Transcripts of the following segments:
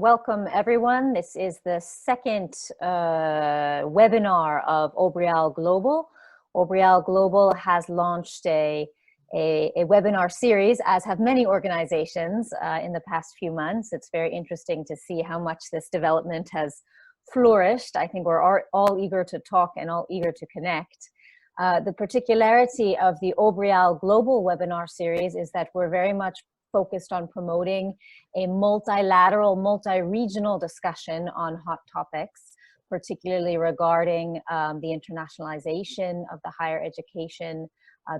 welcome everyone. This is the second webinar of Obrial Global. Obrial Global has launched a webinar series, as have many organizations in the past few months. It's very interesting to see how much this development has flourished. I think we're all eager to talk and all eager to connect. The particularity of the Obrial Global webinar series is that we're very much focused on promoting a multilateral, multi-regional discussion on hot topics, particularly regarding the internationalization of the higher education,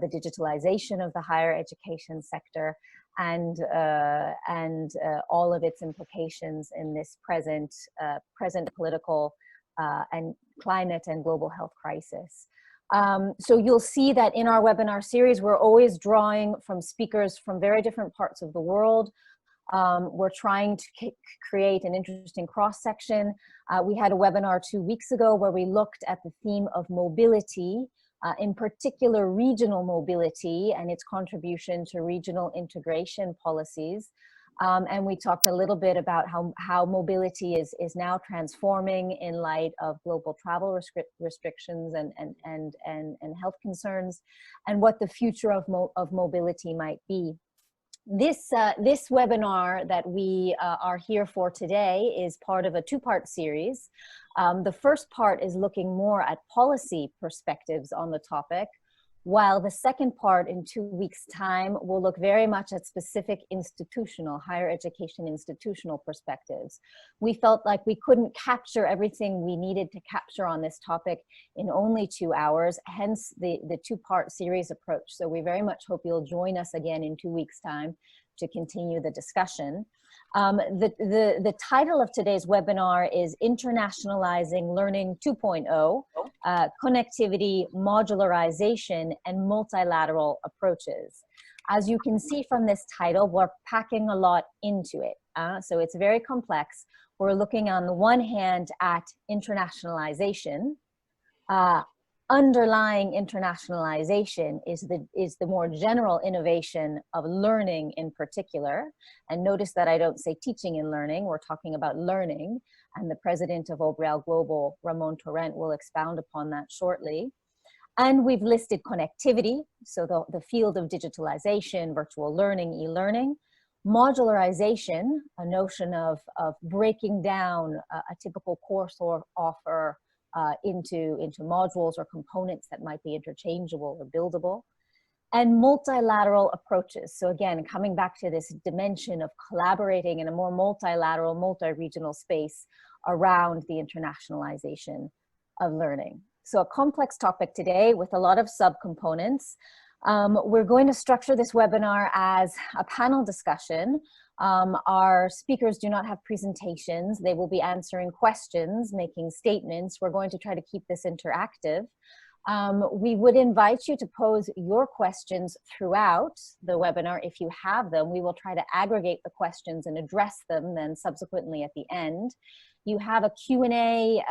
the digitalization of the higher education sector, and all of its implications in this present political and climate and global health crisis. So you'll see that in our webinar series, we're always drawing from speakers from very different parts of the world. We're trying to create an interesting cross-section. We had a webinar 2 weeks ago where we looked at the theme of mobility, in particular regional mobility and its contribution to regional integration policies. And we talked a little bit about how mobility is now transforming in light of global travel restrictions and health concerns, and what the future of mobility might be. This webinar that we are here for today is part of a two-part series. The first part is looking more at policy perspectives on the topic, while the second part in 2 weeks' time will look very much at specific institutional, higher education institutional perspectives. We felt like we couldn't capture everything we needed to capture on this topic in only 2 hours, hence the two-part series approach. So we very much hope you'll join us again in 2 weeks' time to continue the discussion. The title of today's webinar is Internationalizing Learning 2.0, Connectivity, Modularization, and Multilateral Approaches. As you can see from this title, we're packing a lot into it. So it's very complex. We're looking on the one hand at internationalization. Underlying internationalization is the more general innovation of learning in particular. And notice that I don't say teaching and learning, we're talking about learning. And the president of Obrial Global, Ramon Torrent, will expound upon that shortly. And we've listed connectivity, so the field of digitalization, virtual learning, e-learning. Modularization, a notion of breaking down a typical course or offer into modules or components that might be interchangeable or buildable, and multilateral approaches. So again, coming back to this dimension of collaborating in a more multilateral, multi-regional space around the internationalization of learning. So a complex topic today with a lot of subcomponents. We're going to structure this webinar as a panel discussion. Our speakers do not have presentations. They will be answering questions, making statements. We're going to try to keep this interactive. We would invite you to pose your questions throughout the webinar if you have them. We will try to aggregate the questions and address them then subsequently at the end. You have a Q&A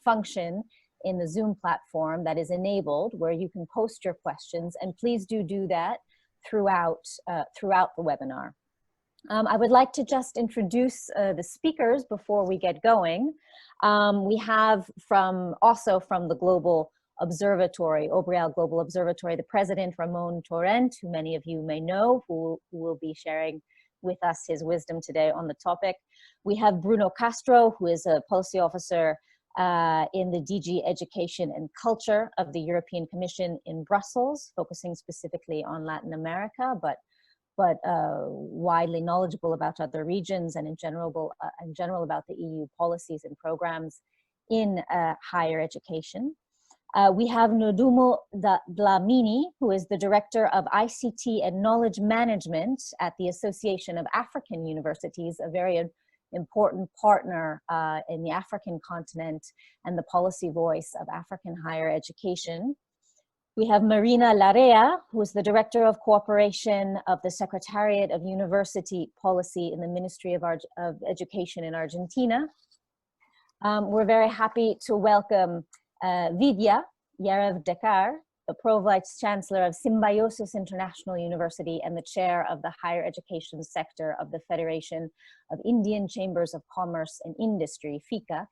function in the Zoom platform that is enabled where you can post your questions, and please do that throughout the webinar. I would like to just introduce the speakers before we get going. We have also from the Global Observatory, Obrial Global Observatory, the president, Ramon Torrent, who many of you may know, who will be sharing with us his wisdom today on the topic. We have Bruno Castro, who is a policy officer in the DG Education and Culture of the European Commission in Brussels, focusing specifically on Latin America, but widely knowledgeable about other regions and in general about the EU policies and programs in higher education. We have Nodumo Dlamini, who is the Director of ICT and Knowledge Management at the Association of African Universities, a very important partner in the African continent and the policy voice of African higher education. We have Marina Larrea, who is the Director of Cooperation of the Secretariat of University Policy in the Ministry of Education in Argentina. We're very happy to welcome Vidya Yarev Dekar, the Pro-Vice Chancellor of Symbiosis International University and the Chair of the Higher Education Sector of the Federation of Indian Chambers of Commerce and Industry, FICI,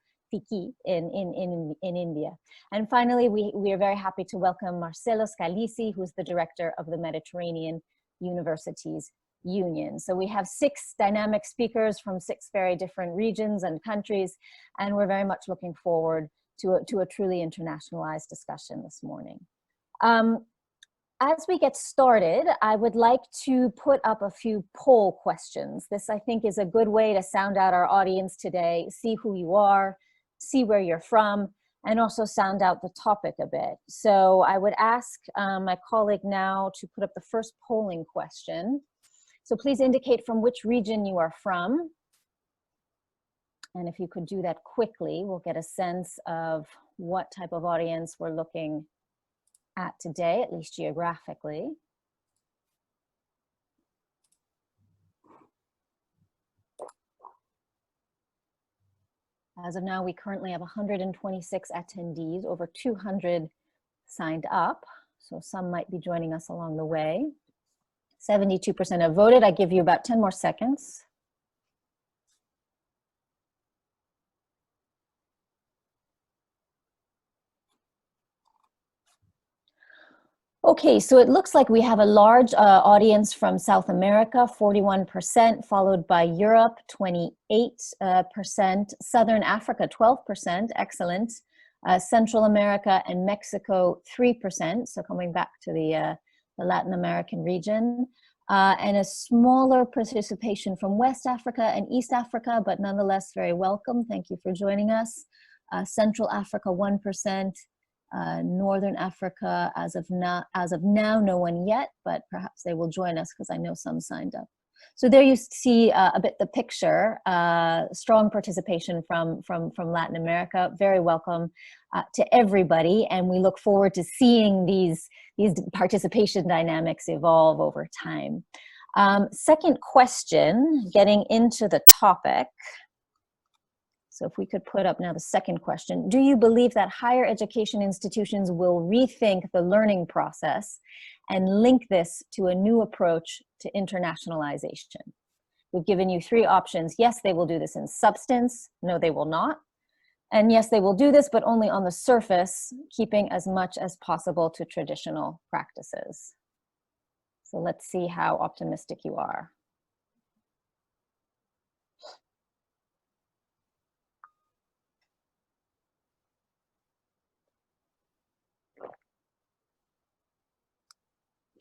in India. And finally, we are very happy to welcome Marcelo Scalisi, who's the Director of the Mediterranean Universities Union. So we have 6 dynamic speakers from 6 very different regions and countries, and we're very much looking forward to a truly internationalized discussion this morning. As we get started, I would like to put up a few poll questions. This, I think, is a good way to sound out our audience today, see who you are, see where you're from, and also sound out the topic a bit. So I would ask my colleague now to put up the first polling question. So please indicate from which region you are from. And if you could do that quickly, we'll get a sense of what type of audience we're looking at today, at least geographically. As of now, we currently have 126 attendees, over 200 signed up. So some might be joining us along the way. 72% have voted. I give you about 10 more seconds. Okay, so it looks like we have a large audience from South America, 41%, followed by Europe, 28%, Southern Africa, 12%, excellent, Central America and Mexico, 3%, so coming back to the Latin American region, and a smaller participation from West Africa and East Africa, but nonetheless very welcome. Thank you for joining us. Central Africa, 1%. Northern Africa, as of now, no one yet, but perhaps they will join us because I know some signed up. So there you see a bit the picture, strong participation from Latin America. Very welcome to everybody, and we look forward to seeing these participation dynamics evolve over time. Second question, getting into the topic. So if we could put up now the second question, do you believe that higher education institutions will rethink the learning process and link this to a new approach to internationalization? We've given you 3 options. Yes, they will do this in substance. No, they will not. And yes, they will do this, but only on the surface, keeping as much as possible to traditional practices. So let's see how optimistic you are.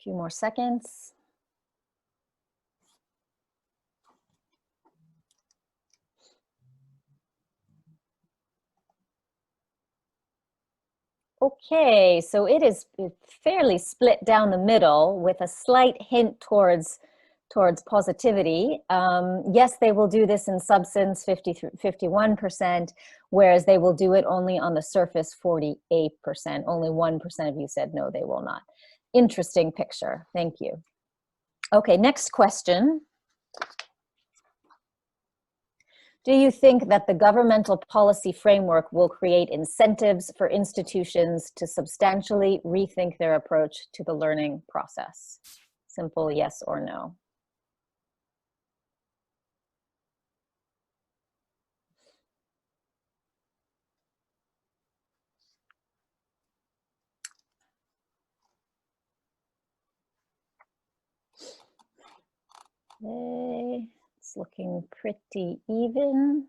Few more seconds. Okay, so it is fairly split down the middle with a slight hint towards positivity. Yes, they will do this in substance, 51%, whereas they will do it only on the surface, 48%. Only 1% of you said no, they will not. Interesting picture. Thank you. Okay, next question. Do you think that the governmental policy framework will create incentives for institutions to substantially rethink their approach to the learning process? Simple yes or no. Okay, it's looking pretty even.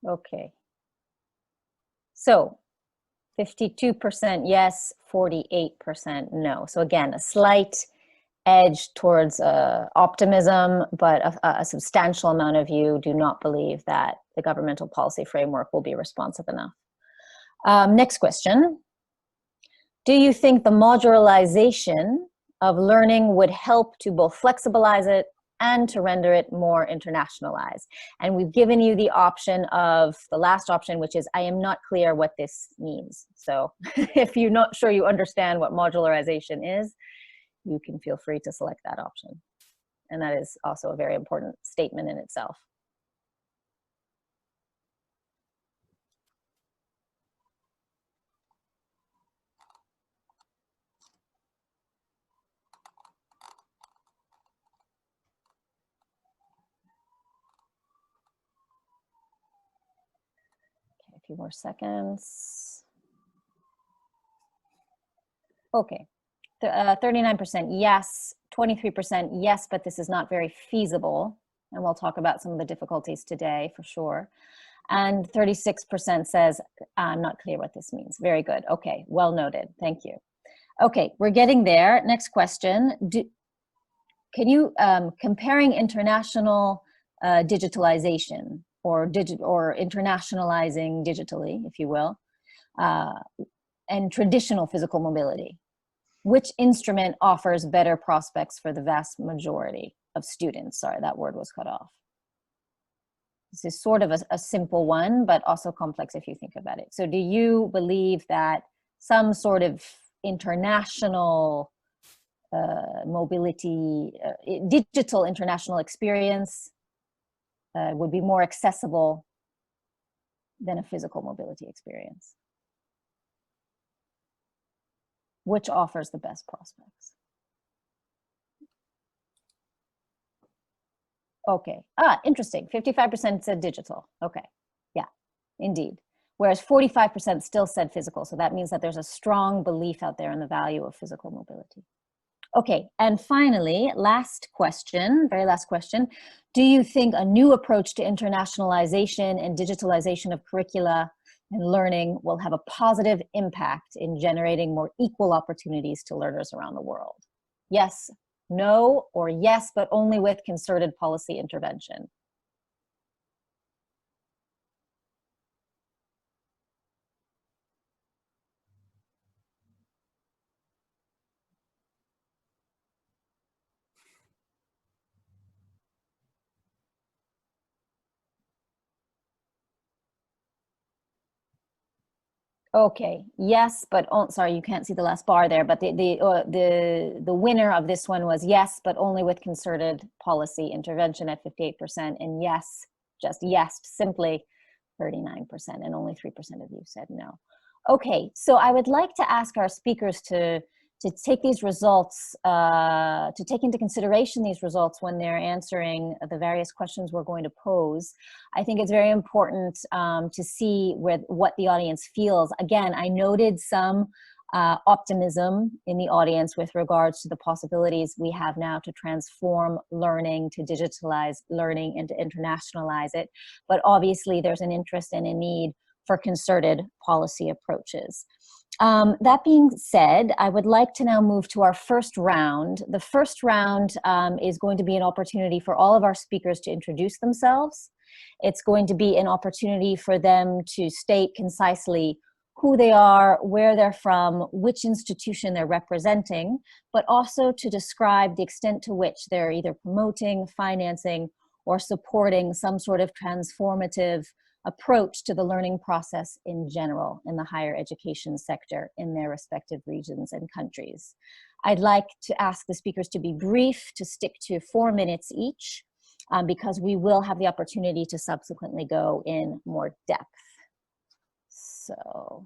Okay. So 52% yes, 48% no. So again, a slight edge towards optimism, but a substantial amount of you do not believe that the governmental policy framework will be responsive enough. Next question. Do you think the modularization of learning would help to both flexibilize it and to render it more internationalized? And we've given you the option of the last option, which is, I am not clear what this means. So if you're not sure you understand what modularization is, you can feel free to select that option. And that is also a very important statement in itself. few more seconds. Okay, 39% yes, 23% yes, but this is not very feasible. And we'll talk about some of the difficulties today for sure. And 36% says, I'm not clear what this means. Very good. Okay, well noted. Thank you. Okay, we're getting there. Next question. Can you, comparing international digitalization or internationalizing digitally, if you will, and traditional physical mobility, which instrument offers better prospects for the vast majority of students? Sorry, that word was cut off. This is sort of a simple one, but also complex if you think about it. So do you believe that some sort of international mobility, digital international experience would be more accessible than a physical mobility experience? Which offers the best prospects? Okay, interesting. 55% said digital. Okay, yeah, indeed. Whereas 45% still said physical. So that means that there's a strong belief out there in the value of physical mobility. Okay, and finally, last question, very last question. Do you think a new approach to internationalization and digitalization of curricula and learning will have a positive impact in generating more equal opportunities to learners around the world? Yes, no, or yes, but only with concerted policy intervention? Okay, yes, but sorry, you can't see the last bar there, but the winner of this one was yes, but only with concerted policy intervention at 58%, and yes, just yes, simply 39%, and only 3% of you said no. Okay, so I would like to ask our speakers to take these results, to take into consideration these results when they're answering the various questions we're going to pose. I think it's very important to see what the audience feels. Again, I noted some optimism in the audience with regards to the possibilities we have now to transform learning, to digitalize learning, and to internationalize it. But obviously there's an interest and a need for concerted policy approaches. That being said, I would like to now move to our first round. The first round is going to be an opportunity for all of our speakers to introduce themselves. It's going to be an opportunity for them to state concisely who they are, where they're from, which institution they're representing, but also to describe the extent to which they're either promoting, financing, or supporting some sort of transformative approach to the learning process in general in the higher education sector in their respective regions and countries. I'd like to ask the speakers to be brief, to stick to 4 minutes each, because we will have the opportunity to subsequently go in more depth. So,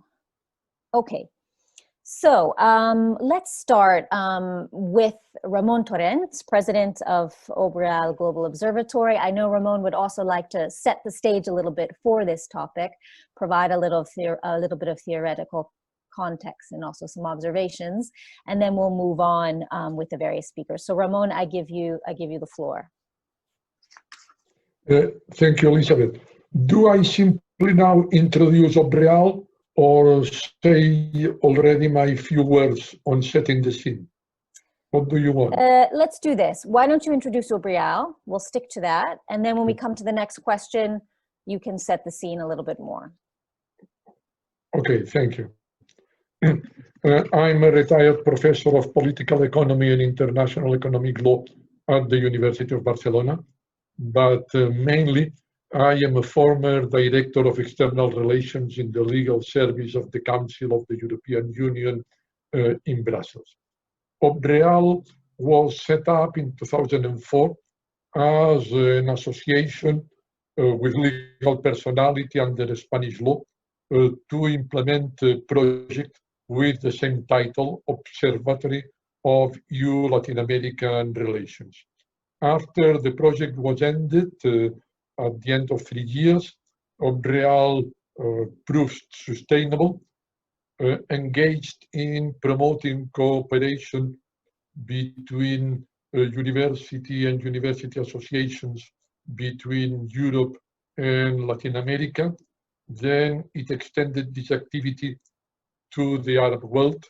okay. So let's start with Ramon Torrent, president of Obreal Global Observatory. I know Ramon would also like to set the stage a little bit for this topic, provide a little bit of theoretical context and also some observations, and then we'll move on with the various speakers. So Ramon, I give you the floor. Thank you, Elizabeth. Do I simply now introduce Obreal, or say already my few words on setting the scene? What do you want? Let's do this. Why don't you introduce Obreal? We'll stick to that. And then when we come to the next question, you can set the scene a little bit more. Okay, thank you. I'm a retired professor of political economy and international economic law at the University of Barcelona, but mainly I am a former director of external relations in the legal service of the Council of the European Union in Brussels. Obreal was set up in 2004 as an association with legal personality under Spanish law to implement a project with the same title, Observatory of EU Latin American Relations. After the project was ended, at the end of 3 years, Obreal proved sustainable, engaged in promoting cooperation between university and university associations between Europe and Latin America. Then it extended this activity to the Arab world.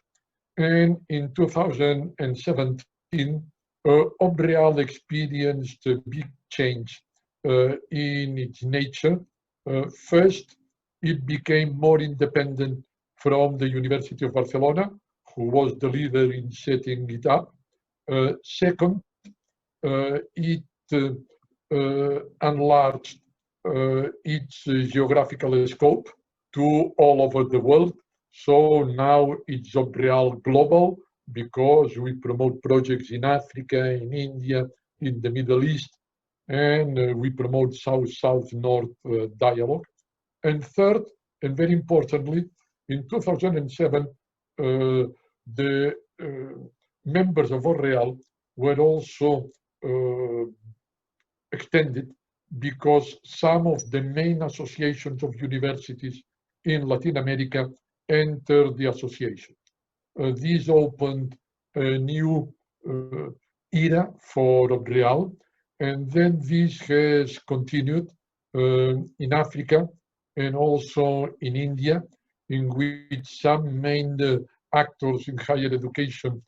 And in 2017, Obreal experienced a big change in its nature. First, it became more independent from the University of Barcelona, who was the leader in setting it up. Second, it enlarged its geographical scope to all over the world. So now it's Obreal Global because we promote projects in Africa, in India, in the Middle East, and we promote South-South-North dialogue. And third, and very importantly, in 2007, the members of Obreal were also extended because some of the main associations of universities in Latin America entered the association. This opened a new era for Obreal, and then this has continued in Africa and also in India, in which some main actors in higher education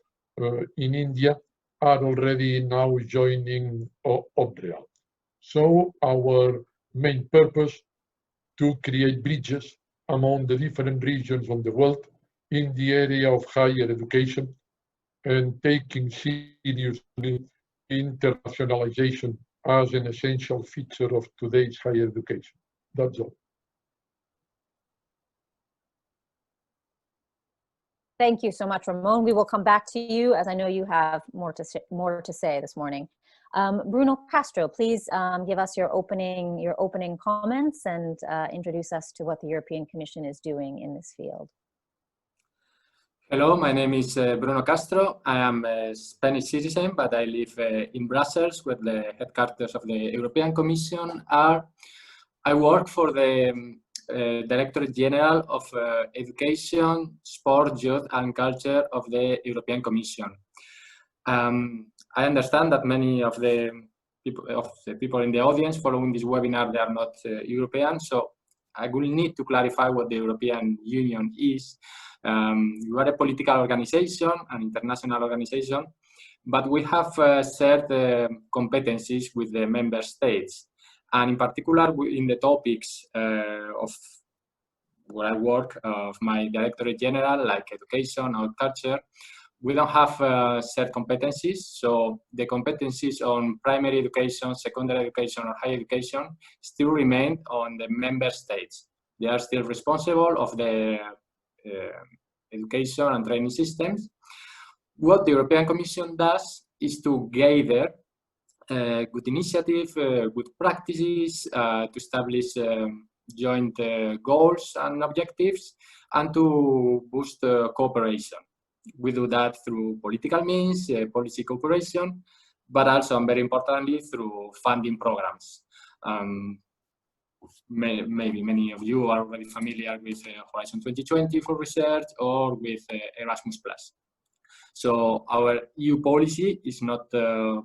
in India are already now joining Obreal. So our main purpose to create bridges among the different regions of the world in the area of higher education and taking seriously internationalization as an essential feature of today's higher education. That's all. Thank you so much, Ramon. We will come back to you as I know you have more to say this morning. Bruno Castro, please give us your opening comments and introduce us to what the European Commission is doing in this field. Hello, my name is Bruno Castro. I am a Spanish citizen, but I live in Brussels, where the headquarters of the European Commission are. I work for the Directorate General of Education, Sport, Youth and Culture of the European Commission. I understand that many of the people in the audience following this webinar, they are not European, so I will need to clarify what the European Union is. We are a political organization, an international organization, but we have shared competencies with the member states. And in particular, in the topics of where I work, of my Directorate General, like education or culture, we don't have shared competencies. So the competencies on primary education, secondary education, or higher education still remain on the member states. They are still responsible of the education and training systems. What the European Commission does is to gather good initiative, good practices, to establish joint goals and objectives, and to boost cooperation. We do that through political means, policy cooperation, but also, and very importantly, through funding programs. Maybe many of you are already familiar with Horizon 2020 for research or with Erasmus+. So our EU policy is not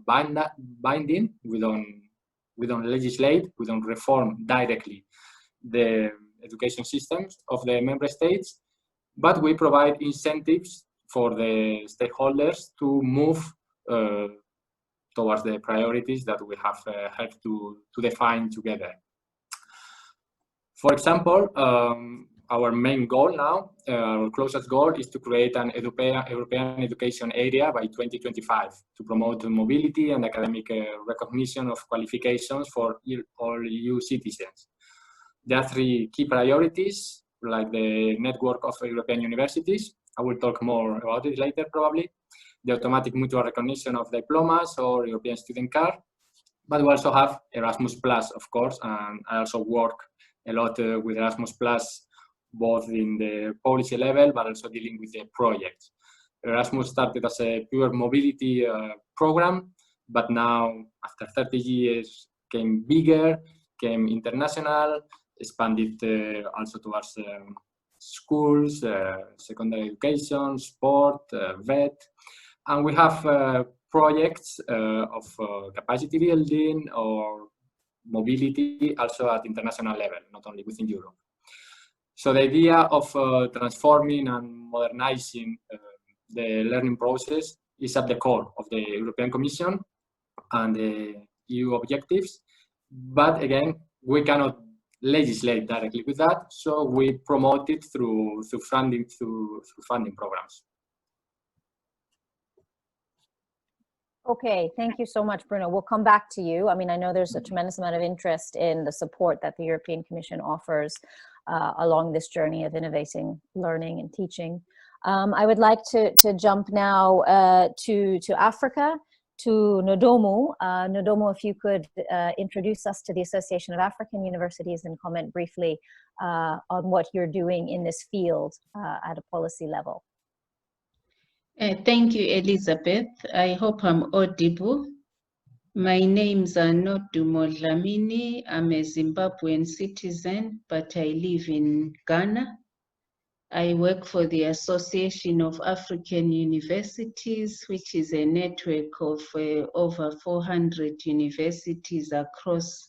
binding. We don't legislate. We don't reform directly the education systems of the member states, but we provide incentives for the stakeholders to move towards the priorities that we have helped to define together. For example, our main goal now, our closest goal, is to create an European education area by 2025 to promote mobility and academic recognition of qualifications for all EU citizens. There are three key priorities, like the network of European universities. I will talk more about it later, probably. The automatic mutual recognition of diplomas or European student card. But we also have Erasmus+, of course, and I also work a lot with Erasmus+, both in the policy level, but also dealing with the projects. Erasmus started as a pure mobility program, but now, after 30 years, came bigger, came international, expanded also towards schools, secondary education, sport, vet, and we have projects of capacity building or mobility also at international level, not only within Europe. So the idea of transforming and modernizing the learning process is at the core of the European Commission and the EU objectives. But again, we cannot legislate directly with that, so we promote it through funding programs. Okay, thank you so much, Bruno. We'll come back to you. I mean, I know there's a tremendous amount of interest in the support that the European Commission offers along this journey of innovating learning and teaching. I would like to jump now to Africa, to Nodomu. Nodomu, if you could introduce us to the Association of African Universities and comment briefly on what you're doing in this field at a policy level. Thank you, Elizabeth. I hope I'm audible. My name's Nodumo Dlamini. I'm a Zimbabwean citizen, but I live in Ghana. I work for the Association of African Universities, which is a network of over 400 universities across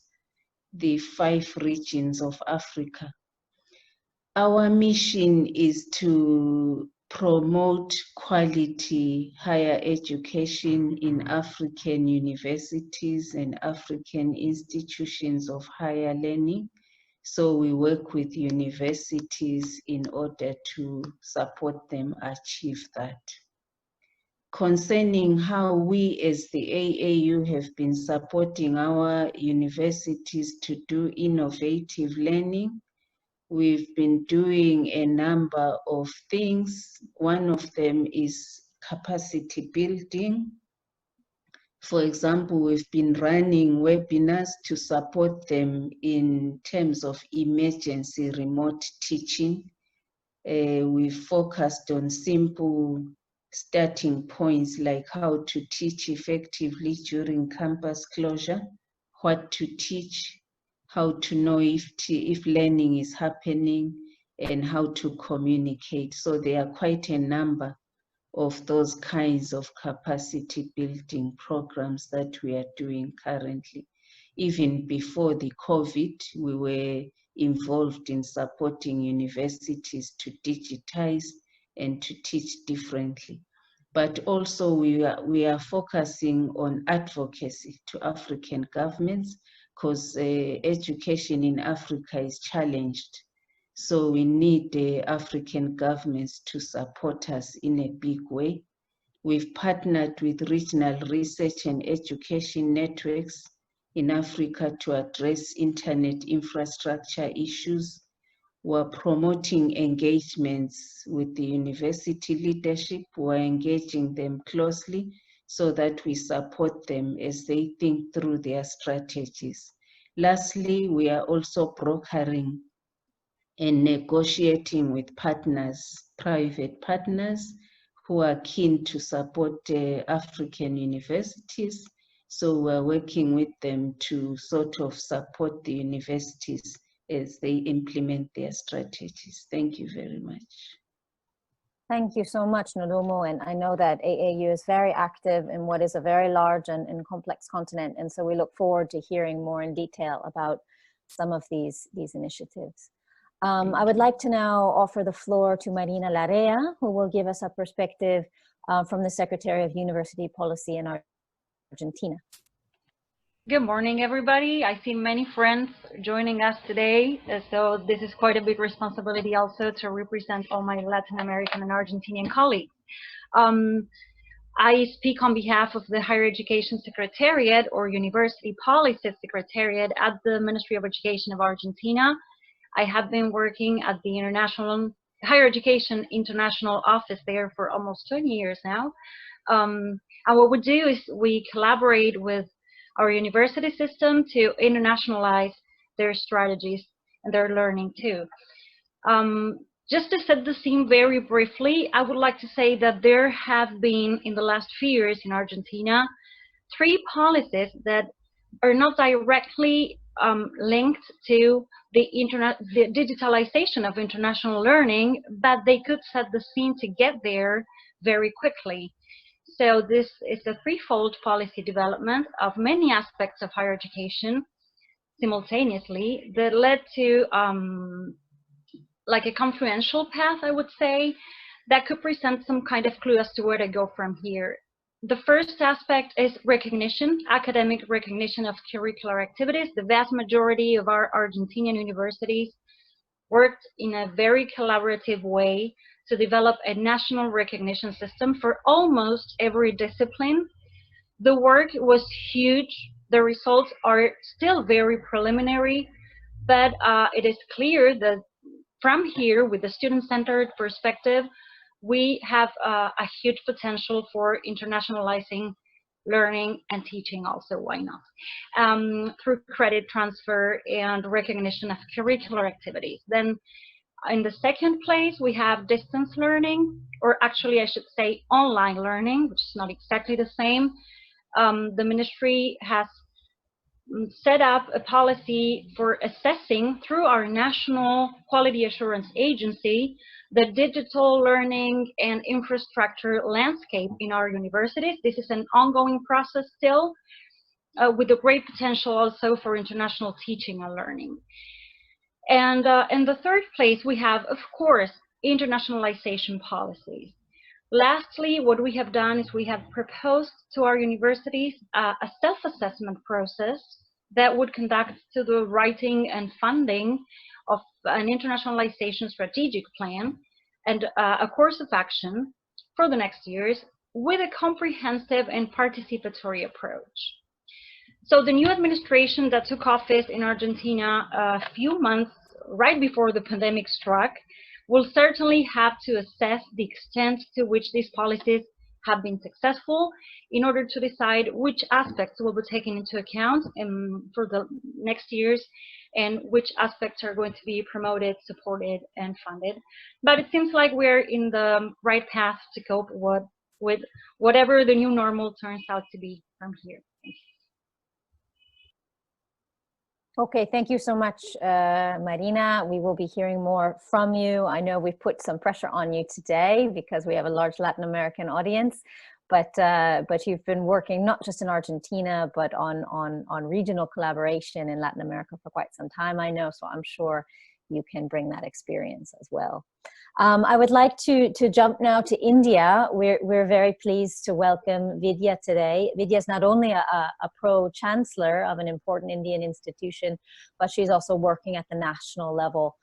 the 5 regions of Africa. Our mission is to promote quality higher education in African universities and African institutions of higher learning. So we work with universities in order to support them achieve that. Concerning how we as the AAU have been supporting our universities to do innovative learning, we've been doing a number of things. One of them is capacity building. For example, we've been running webinars to support them in terms of emergency remote teaching. We've focused on simple starting points like how to teach effectively during campus closure, what to teach, how to know if learning is happening, and how to communicate. So there are quite a number of those kinds of capacity building programs that we are doing currently. Even before the COVID, we were involved in supporting universities to digitize and to teach differently. But also we are focusing on advocacy to African governments, because education in Africa is challenged. So we need the African governments to support us in a big way. We've partnered with regional research and education networks in Africa to address internet infrastructure issues. We're promoting engagements with the university leadership. We're engaging them closely so that we support them as they think through their strategies. Lastly, we are also brokering and negotiating with partners, private partners, who are keen to support African universities. So we're working with them to sort of support the universities as they implement their strategies. Thank you very much. Thank you so much, Nodomo. And I know that AAU is very active in what is a very large and complex continent. And so we look forward to hearing more in detail about some of these initiatives. I would like to now offer the floor to Marina Larrea, who will give us a perspective from the Secretary of University Policy in Argentina. Good morning, everybody. I see many friends joining us today. So this is quite a big responsibility also to represent all my Latin American and Argentinian colleagues. I speak on behalf of the Higher Education Secretariat or University Policy Secretariat at the Ministry of Education of Argentina. I have been working at the Higher Education International Office there for almost 20 years now. And what we do is we collaborate with our university system to internationalize their strategies and their learning too. Just to set the scene very briefly, I would like to say that there have been, in the last few years in Argentina, 3 policies that are not directly linked to the digitalization of international learning, but they could set the scene to get there very quickly. So this is a threefold policy development of many aspects of higher education simultaneously that led to like a confluential path, I would say, that could present some kind of clue as to where to go from here. The first aspect is recognition, academic recognition of curricular activities. The vast majority of our Argentinian universities worked in a very collaborative way to develop a national recognition system for almost every discipline. The work was huge. The results are still very preliminary, but it is clear that from here, with the student-centered perspective, we have a huge potential for internationalizing learning and teaching also, why not, through credit transfer and recognition of curricular activities. Then in the second place, we have distance learning, or actually I should say online learning, which is not exactly the same. The ministry has set up a policy for assessing through our national quality assurance agency the digital learning and infrastructure landscape in our universities. This is an ongoing process still, with a great potential also for international teaching and learning. And in the third place, we have, of course, internationalization policies. Lastly, what we have done is we have proposed to our universities a self-assessment process that would conduct to the writing and funding of an internationalization strategic plan and a course of action for the next years with a comprehensive and participatory approach. So the new administration that took office in Argentina a few months right before the pandemic struck will certainly have to assess the extent to which these policies have been successful in order to decide which aspects will be taken into account for the next years and which aspects are going to be promoted, supported, and funded. But it seems like we're in the right path to cope with whatever the new normal turns out to be from here. Okay, thank you so much, Marina. We will be hearing more from you. I know we've put some pressure on you today because we have a large Latin American audience, but you've been working not just in Argentina, but on regional collaboration in Latin America for quite some time, I know, so I'm sure you can bring that experience as well. I would like to jump now to India. We're very pleased to welcome Vidya today. Vidya is not only a pro-chancellor of an important Indian institution, but she's also working at the national level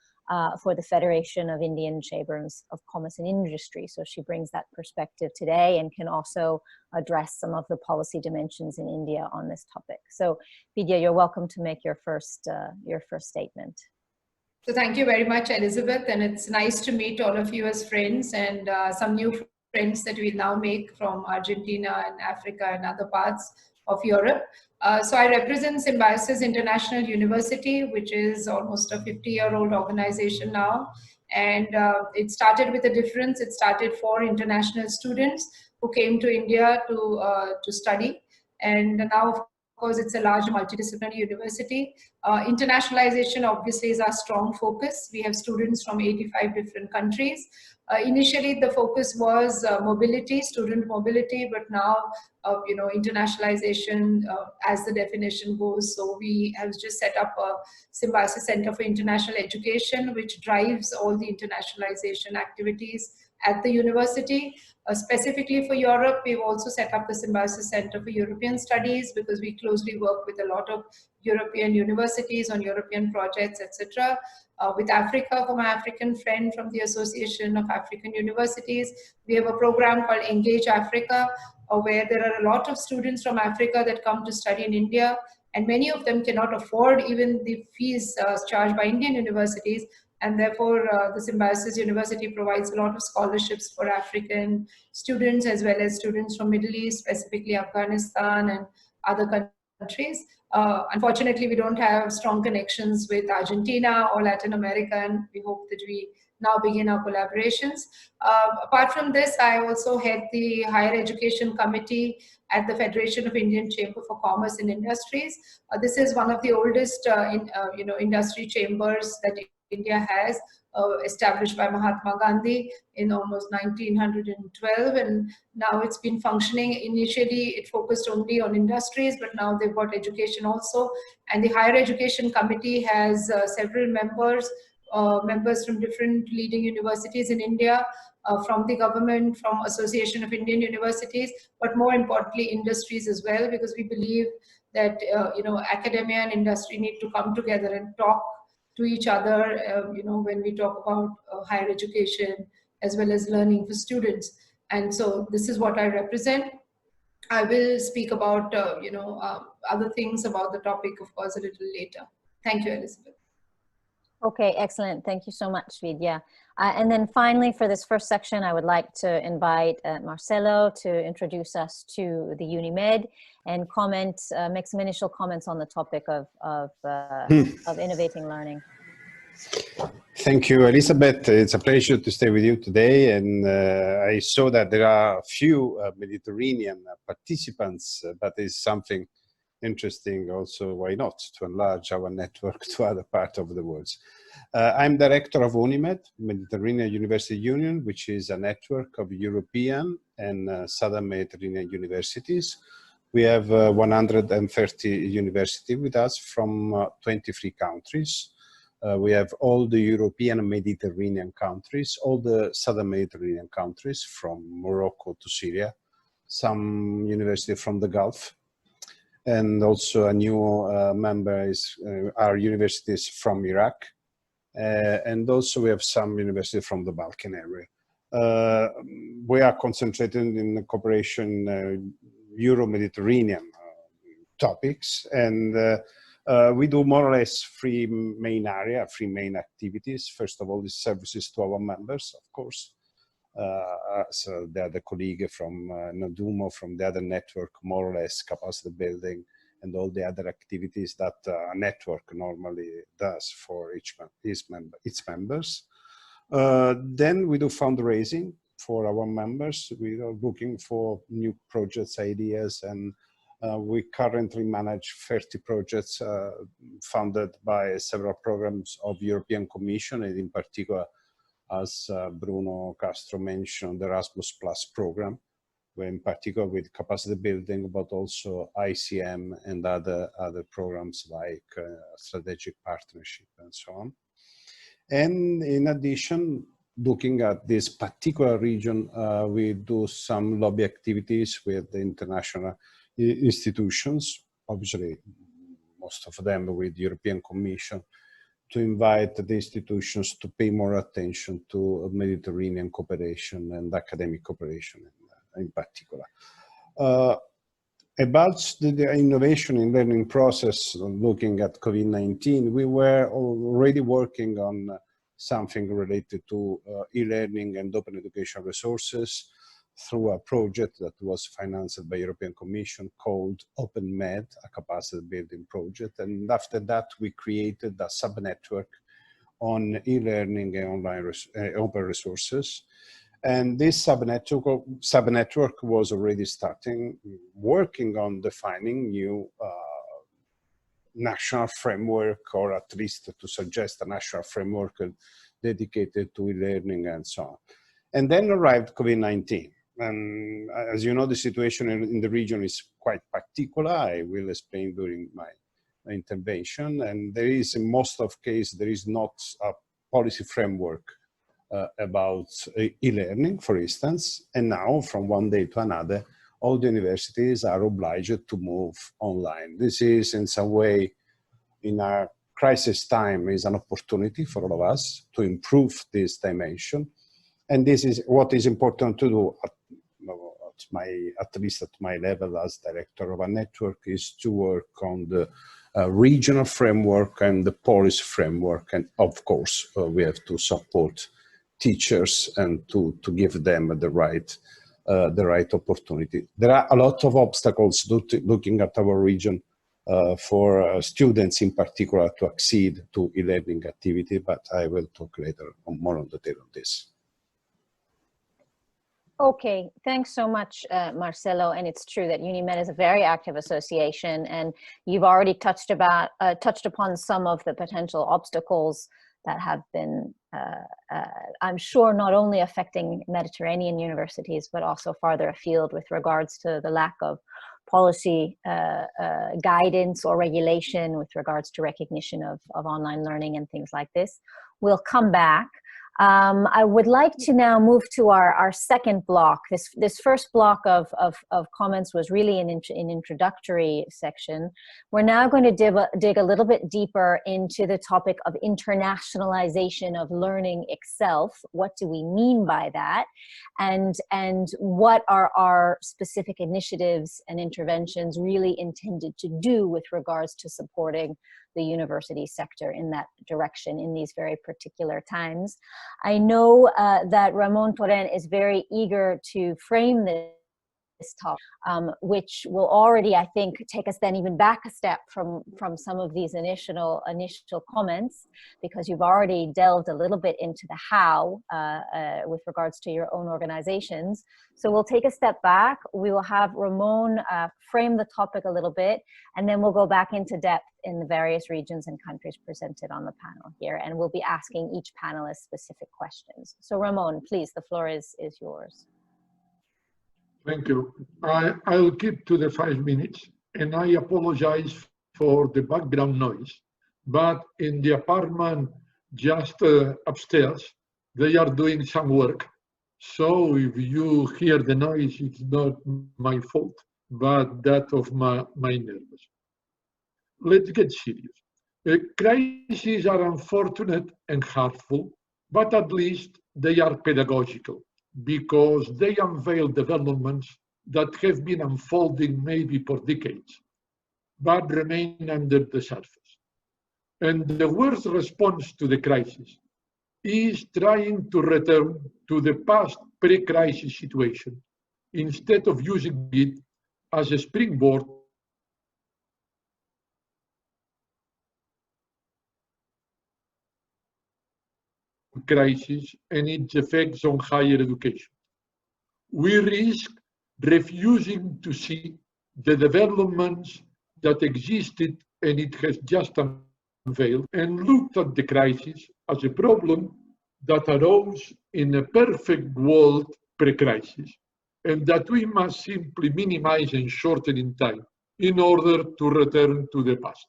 for the Federation of Indian Chambers of Commerce and Industry. So she brings that perspective today and can also address some of the policy dimensions in India on this topic. So Vidya, you're welcome to make your first statement. So thank you very much, Elizabeth, and it's nice to meet all of you as friends and some new friends that we now make from Argentina and Africa and other parts of Europe. So I represent Symbiosis International University, which is almost a 50-year-old organization now. And it started with a difference. It started for international students who came to India to study. And now, of course, it's a large multidisciplinary university. Internationalization obviously is our strong focus. We have students from 85 different countries. Initially, the focus was mobility, student mobility, but now, internationalization as the definition goes. So we have just set up a Symbiosis Center for International Education, which drives all the internationalization activities at the university. Specifically for Europe, we've also set up the Symbiosis Center for European Studies because we closely work with a lot of European universities on European projects, etc. With Africa, for my African friend from the Association of African Universities, we have a program called Engage Africa, where there are a lot of students from Africa that come to study in India, and many of them cannot afford even the fees charged by Indian universities. And therefore, the Symbiosis University provides a lot of scholarships for African students as well as students from Middle East, specifically Afghanistan and other countries. Unfortunately, we don't have strong connections with Argentina or Latin America, and we hope that we now begin our collaborations. Apart from this, I also head the Higher Education Committee at the Federation of Indian Chamber for Commerce and Industries. This is one of the oldest industry chambers that India has, established by Mahatma Gandhi in almost 1912, and now it's been functioning. Initially, it focused only on industries, but now they've got education also. And the Higher Education Committee has several members, members from different leading universities in India, from the government, from Association of Indian Universities, but more importantly, industries as well, because we believe that academia and industry need to come together and talk to each other, when we talk about higher education as well as learning for students. And so this is what I represent. I will speak about, other things about the topic, of course, a little later. Thank you, Elizabeth. Okay, excellent. Thank you so much, Vidya. And then finally, for this first section, I would like to invite Marcelo to introduce us to the UniMed and make some initial comments on the topic of innovating learning. Thank you, Elizabeth. It's a pleasure to stay with you today. And I saw that there are a few Mediterranean participants, but it's something interesting also, why not, to enlarge our network to other parts of the world. I'm director of UniMed, Mediterranean University Union, which is a network of European and Southern Mediterranean universities. We have 130 universities with us from 23 countries. We have all the European and Mediterranean countries, all the Southern Mediterranean countries from Morocco to Syria, some universities from the Gulf, and also a new member is our universities from Iraq, and also we have some universities from the Balkan area. We are concentrated in the cooperation Euro-Mediterranean topics, and we do more or less three main activities. First of all, is services to our members, of course. So the other colleague from Nadumo, from the other network, more or less capacity building and all the other activities that a network normally does for its members. Then we do fundraising for our members. We are looking for new projects, ideas, and we currently manage 30 projects funded by several programs of European Commission, and in particular, as Bruno Castro mentioned, the Erasmus Plus program, where in particular with capacity building, but also ICM and other programs like strategic partnership and so on. And in addition, looking at this particular region, we do some lobby activities with the international institutions, obviously most of them with the European Commission, to invite the institutions to pay more attention to Mediterranean cooperation and academic cooperation in particular. About the innovation in learning process, looking at COVID-19, we were already working on something related to e-learning and open education resources through a project that was financed by European Commission called OpenMed, a capacity building project. And after that, we created a sub-network on e-learning and online open resources. And this sub-network was already starting working on defining new national framework, or at least to suggest a national framework dedicated to e-learning and so on. And then arrived COVID-19. And as you know, the situation in the region is quite particular. I will explain during my intervention. And there is, in most of cases, there is not a policy framework about e-learning, for instance. And now, from one day to another, all the universities are obliged to move online. This is, in some way, in a crisis time, is an opportunity for all of us to improve this dimension. And this is what is important to do, at least at my level as director of a network, is to work on the regional framework and the policy framework. And of course, we have to support teachers and to give them the right opportunity. There are a lot of obstacles looking at our region for students in particular to accede to e-learning activity, but I will talk later more on detail on this. Okay, thanks so much, Marcelo. And it's true that UniMed is a very active association, and you've already touched upon some of the potential obstacles that have been, I'm sure, not only affecting Mediterranean universities, but also farther afield with regards to the lack of policy guidance or regulation with regards to recognition of online learning and things like this. We'll come back. I would like to now move to our second block. This first block of comments was really an introductory section. We're now going to dig a little bit deeper into the topic of internationalization of learning itself. What do we mean by that? And what are our specific initiatives and interventions really intended to do with regards to supporting the university sector in that direction in these very particular times. I know that Ramon Torren is very eager to frame this topic, which will already, I think, take us then even back a step from some of these initial comments, because you've already delved a little bit into the how with regards to your own organizations. So we'll take a step back. We will have Ramon frame the topic a little bit, and then we'll go back into depth in the various regions and countries presented on the panel here, and we'll be asking each panelist specific questions. So Ramon, please, the floor is yours. Thank you. I'll keep to the 5 minutes, and I apologize for the background noise, but in the apartment just upstairs, they are doing some work. So if you hear the noise, it's not my fault, but that of my nerves. Let's get serious. Crises are unfortunate and hurtful, but at least they are pedagogical, because they unveil developments that have been unfolding maybe for decades, but remain under the surface. And the worst response to the crisis is trying to return to the past pre-crisis situation, instead of using it as a springboard crisis and its effects on higher education. We risk refusing to see the developments that existed and it has just unveiled, and looked at the crisis as a problem that arose in a perfect world pre-crisis, and that we must simply minimize and shorten in time in order to return to the past.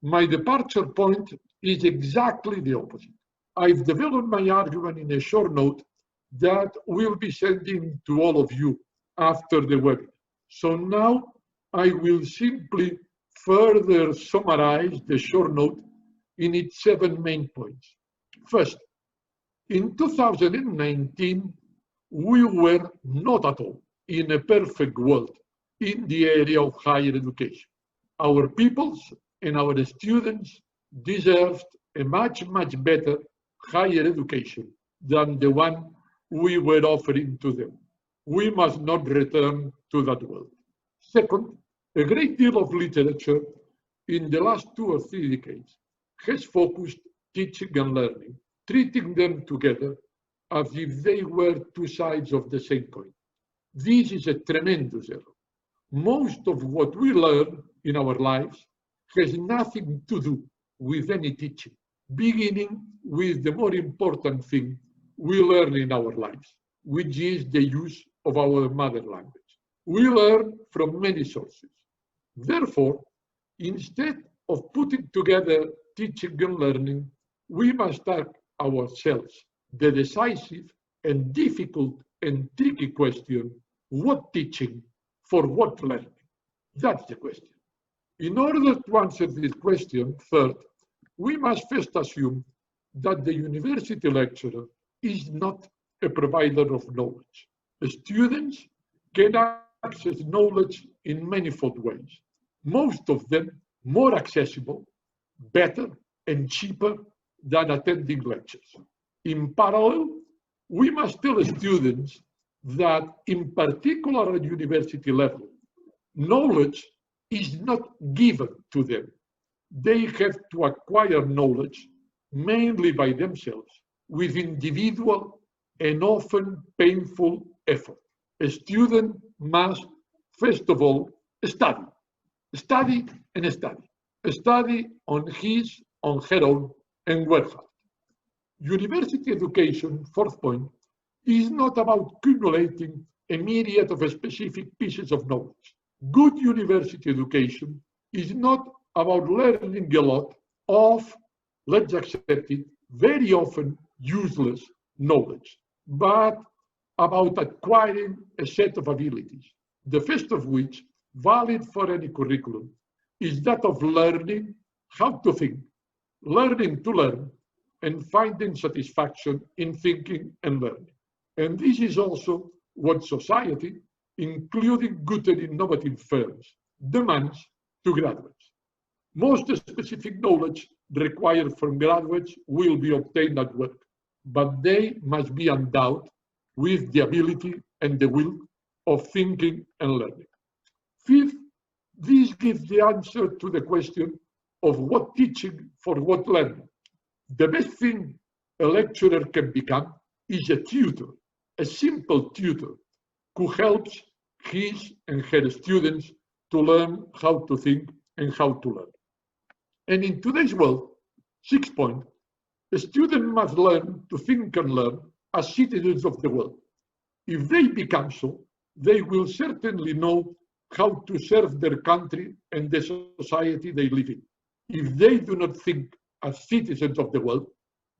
My departure point is exactly the opposite. I've developed my argument in a short note that we'll be sending to all of you after the webinar. So now I will simply further summarize the short note in its 7 main points. First, in 2019, we were not at all in a perfect world in the area of higher education. Our peoples and our students deserved a much, much better higher education than the one we were offering to them. We must not return to that world. Second, a great deal of literature in the last 2 or 3 decades has focused teaching and learning, treating them together as if they were 2 sides of the same coin. This is a tremendous error. Most of what we learn in our lives has nothing to do with any teaching, beginning with the more important thing we learn in our lives, which is the use of our mother language. We learn from many sources. Therefore, instead of putting together teaching and learning, we must ask ourselves the decisive and difficult and tricky question: what teaching for what learning? That's the question. In order to answer this question, third, we must first assume that the university lecturer is not a provider of knowledge. Students can access knowledge in manifold ways, most of them more accessible, better, and cheaper than attending lectures. In parallel, we must tell students that, in particular at university level, knowledge is not given to them. They have to acquire knowledge, mainly by themselves, with individual and often painful effort. A student must, first of all, study. Study and study. Study on his, on her own, and work hard. University education, fourth point, is not about accumulating a myriad of specific pieces of knowledge. Good university education is not about learning a lot of, let's accept it, very often useless knowledge, but about acquiring a set of abilities, the first of which, valid for any curriculum, is that of learning how to think, learning to learn, and finding satisfaction in thinking and learning. And this is also what society, including good and innovative firms, demands to graduates. Most specific knowledge required from graduates will be obtained at work, but they must be endowed with the ability and the will of thinking and learning. Fifth, this gives the answer to the question of what teaching for what learning. The best thing a lecturer can become is a tutor, a simple tutor who helps his and her students to learn how to think and how to learn. And in today's world, sixth point, a student must learn to think and learn as citizens of the world. If they become so, they will certainly know how to serve their country and the society they live in. If they do not think as citizens of the world,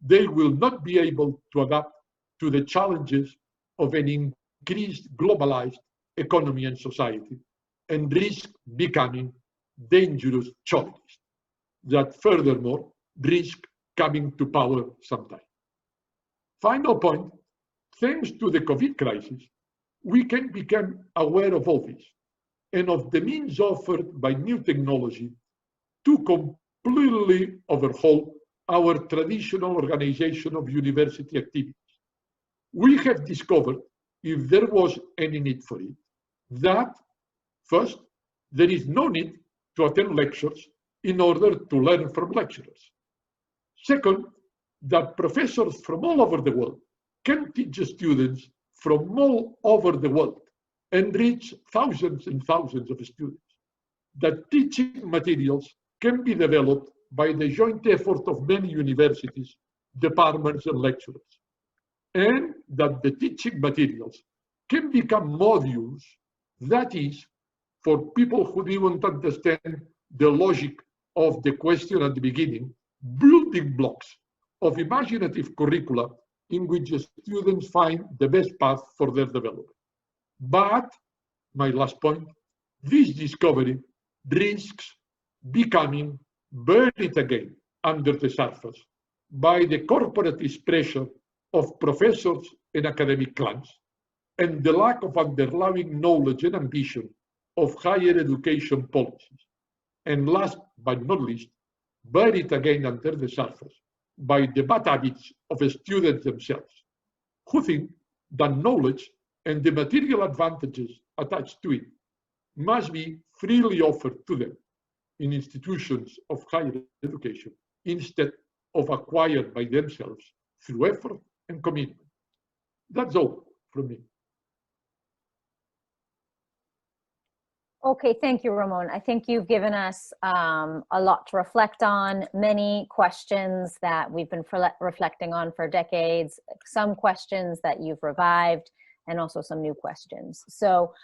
they will not be able to adapt to the challenges of an increased globalized economy and society, and risk becoming dangerous chauvinists that furthermore risk coming to power sometime. Final point, thanks to the COVID crisis, we can become aware of all this and of the means offered by new technology to completely overhaul our traditional organization of university activities. We have discovered, if there was any need for it, that first, there is no need to attend lectures in order to learn from lecturers. Second, that professors from all over the world can teach students from all over the world and reach thousands and thousands of students. That teaching materials can be developed by the joint effort of many universities, departments, and lecturers. And that the teaching materials can become modules, that is, for people who didn't understand the logic of the question at the beginning, building blocks of imaginative curricula in which students find the best path for their development. But, my last point, this discovery risks becoming buried again under the surface by the corporatist pressure of professors and academic clans, and the lack of underlying knowledge and ambition of higher education policies. And last but not least, buried again under the surface by the bad habits of students themselves, who think that knowledge and the material advantages attached to it must be freely offered to them in institutions of higher education instead of acquired by themselves through effort and commitment. That's all from me. Okay, thank you, Ramon. I think you've given us a lot to reflect on, many questions that we've been reflecting on for decades, some questions that you've revived, and also some new questions. So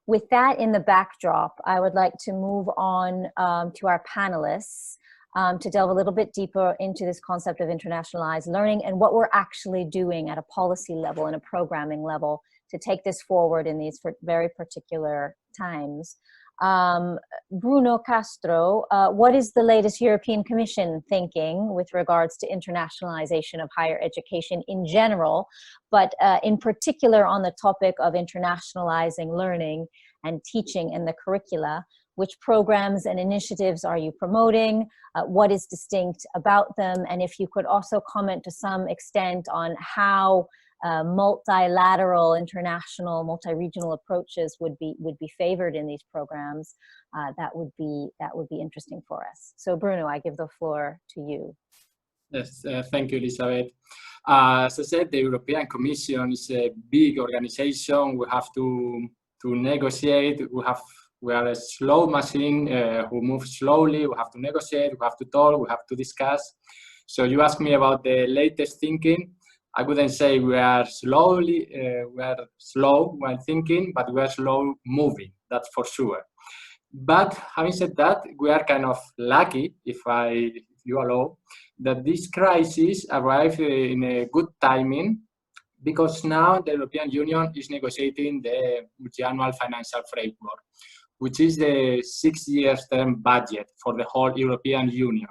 with that in the backdrop, I would like to move on to our panelists to delve a little bit deeper into this concept of internationalized learning and what we're actually doing at a policy level and a programming level to take this forward in these very particular times. Bruno Castro, what is the latest European Commission thinking with regards to internationalization of higher education in general, but in particular on the topic of internationalizing learning and teaching in the curricula? Which programs and initiatives are you promoting? What is distinct about them? And if you could also comment to some extent on how multilateral, international, multi-regional approaches would be favored in these programs, that would be interesting for us. So Bruno, I give the floor to you. Yes, thank you, Elizabeth. As I said, the European Commission is a big organization. We have to negotiate. We are a slow machine who moves slowly. We have to negotiate. We have to talk. We have to discuss. So you asked me about the latest thinking. I wouldn't say we are slow while thinking, but we are slow moving. That's for sure. But having said that, we are kind of lucky, if you allow, that this crisis arrived in a good timing, because now the European Union is negotiating the multi-annual financial framework, which is the 6-year term budget for the whole European Union.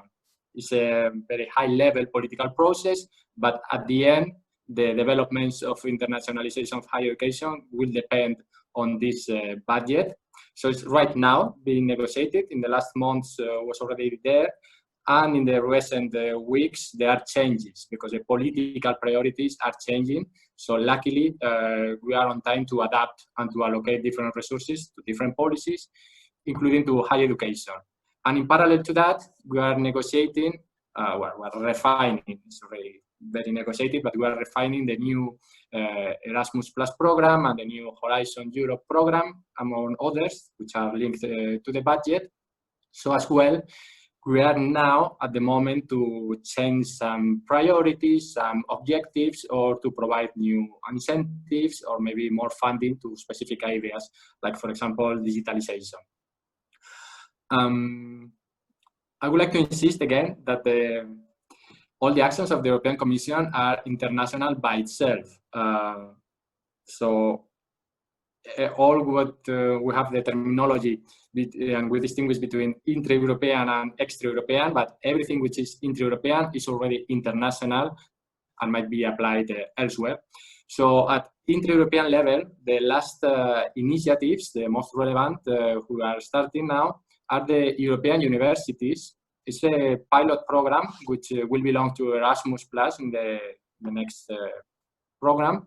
It's a very high-level political process, but at the end, the developments of internationalization of higher education will depend on this budget. So it's right now being negotiated. In the last months was already there. And in the recent weeks, there are changes because the political priorities are changing. So luckily, we are on time to adapt and to allocate different resources to different policies, including to higher education. And in parallel to that, we are negotiating, we're refining, it's already very negotiated, but we are refining the new Erasmus Plus program and the new Horizon Europe program, among others, which are linked to the budget. So as well, we are now at the moment to change some priorities, some objectives, or to provide new incentives or maybe more funding to specific areas, like, for example, digitalization. I would like to insist again that all the actions of the European Commission are international by itself. So all what we have the terminology and we distinguish between intra-European and extra-European, but everything which is intra-European is already international and might be applied elsewhere. So at intra-European level, the last initiatives, the most relevant who are starting now, are the European universities. It's a pilot program which will belong to Erasmus Plus in the next program.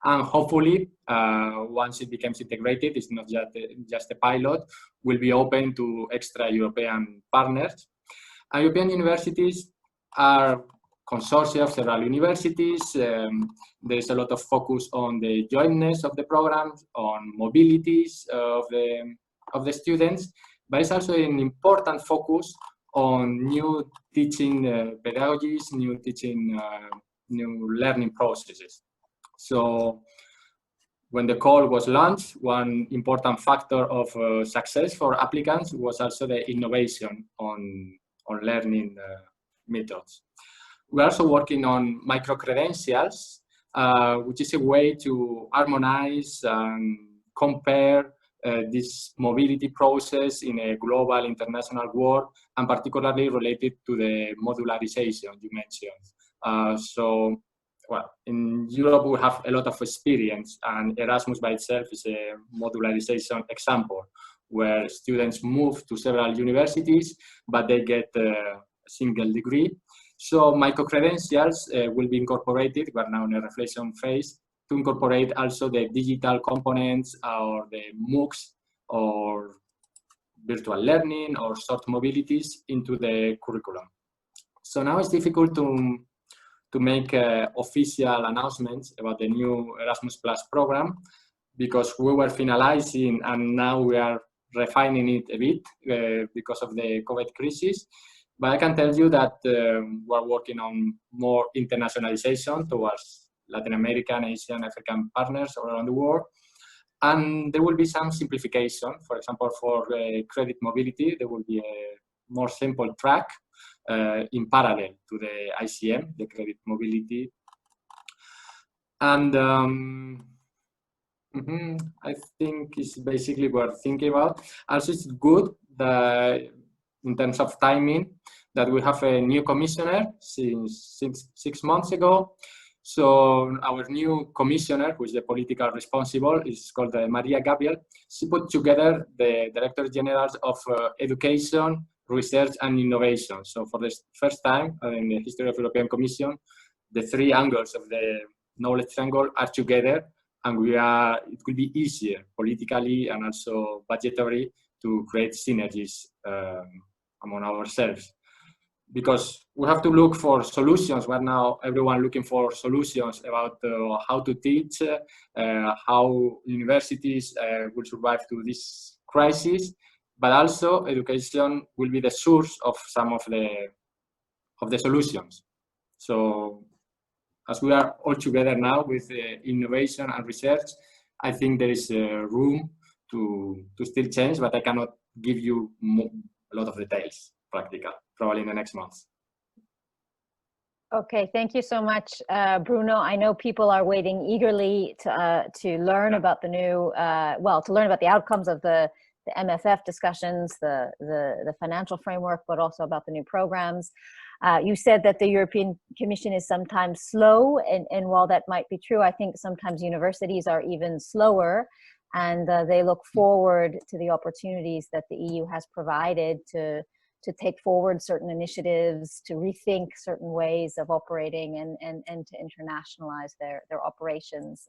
And hopefully, once it becomes integrated, it's not just a pilot, will be open to extra-European partners. And European universities are consortia of several universities. There's a lot of focus on the jointness of the programs, on mobilities of the students, but it's also an important focus on new teaching pedagogies, new teaching, new learning processes. So when the call was launched, one important factor of success for applicants was also the innovation on learning methods. We're also working on micro-credentials, which is a way to harmonize and compare this mobility process in a global international world, and particularly related to the modularization you mentioned. So, well, in Europe, we have a lot of experience, and Erasmus by itself is a modularization example, where students move to several universities, but they get a single degree. So micro-credentials will be incorporated. We're now in a reflection phase to incorporate also the digital components or the MOOCs or virtual learning or short mobilities into the curriculum. So now it's difficult to make official announcements about the new Erasmus Plus program, because we were finalizing and now we are refining it a bit because of the COVID crisis. But I can tell you that we're working on more internationalization towards Latin American, Asian, African partners all around the world. And there will be some simplification. For example, for credit mobility, there will be a more simple track in parallel to the ICM, the credit mobility. And I think it's basically what we're thinking about. Also, it's good that in terms of timing, that we have a new commissioner since 6 months ago. So our new commissioner, who is the political responsible, is called Maria Gabriel. She put together the Director Generals of Education, Research and Innovation. So for the first time in the history of European Commission, the three angles of the knowledge triangle are together, and it will be easier politically and also budgetary to create synergies among ourselves. Because we have to look for solutions. We're now everyone looking for solutions about how to teach, how universities will survive through this crisis, but also education will be the source of some of the solutions. So as we are all together now with innovation and research, I think there is room to still change, but I cannot give you a lot of details, practical, probably in the next months. Okay, thank you so much, Bruno. I know people are waiting eagerly to learn about the new, to learn about the outcomes of the MFF discussions, the financial framework, but also about the new programs. You said that the European Commission is sometimes slow, and while that might be true, I think sometimes universities are even slower, and they look forward to the opportunities that the EU has provided to take forward certain initiatives, to rethink certain ways of operating, and to internationalize their operations.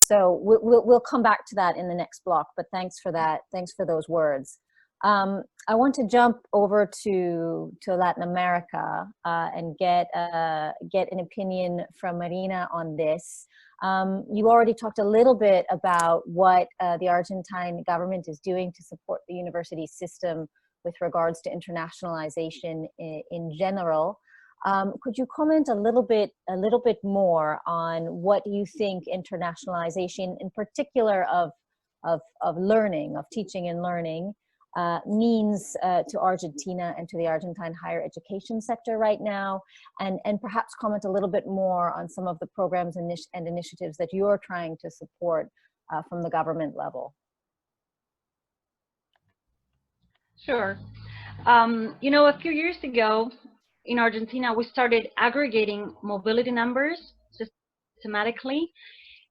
So we'll come back to that in the next block, but thanks for that. Thanks for those words. I want to jump over to Latin America and get an opinion from Marina on this. You already talked a little bit about what the Argentine government is doing to support the university system with regards to internationalization in general. Could you comment a little bit more on what you think internationalization, in particular of learning, of teaching and learning, means to Argentina and to the Argentine higher education sector right now, and perhaps comment a little bit more on some of the programs and initiatives that you're trying to support from the government level? Sure. A few years ago in Argentina, we started aggregating mobility numbers systematically,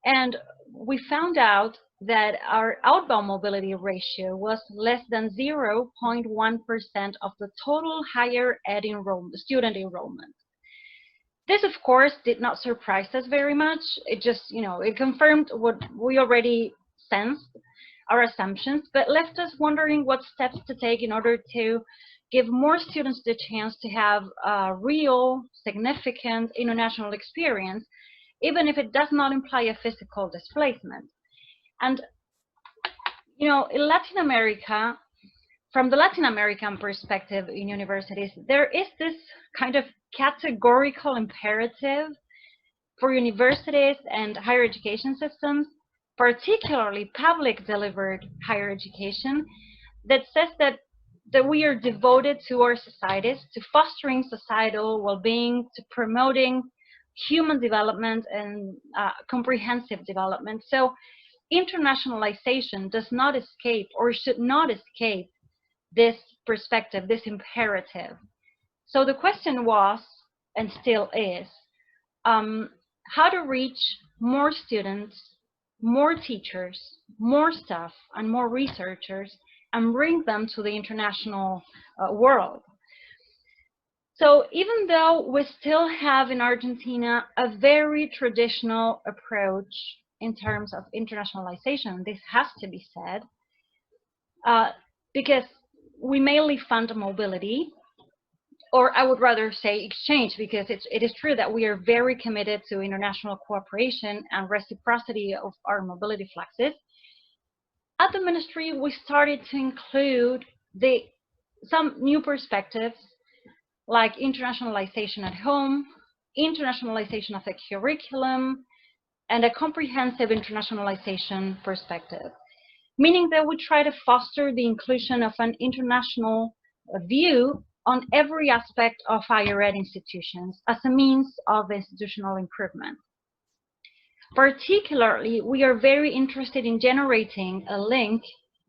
and we found out that our outbound mobility ratio was less than 0.1% of the total higher ed student enrollment. This, of course, did not surprise us very much. It just, it confirmed what we already sensed, our assumptions, but left us wondering what steps to take in order to give more students the chance to have a real, significant international experience, even if it does not imply a physical displacement. And, in Latin America, from the Latin American perspective in universities, there is this kind of categorical imperative for universities and higher education systems, particularly public delivered higher education, that says that we are devoted to our societies, to fostering societal well-being, to promoting human development and comprehensive development. So internationalization does not escape, or should not escape, this perspective, this imperative. So the question was, and still is, how to reach more students, more teachers, more staff, and more researchers, and bring them to the international world. So even though we still have in Argentina a very traditional approach in terms of internationalization, this has to be said, because we mainly fund mobility, or I would rather say exchange, because it is true that we are very committed to international cooperation and reciprocity of our mobility fluxes. At the ministry, we started to include some new perspectives, like internationalization at home, internationalization of the curriculum, and a comprehensive internationalization perspective, meaning that we try to foster the inclusion of an international view on every aspect of higher ed institutions as a means of institutional improvement. Particularly, we are very interested in generating a link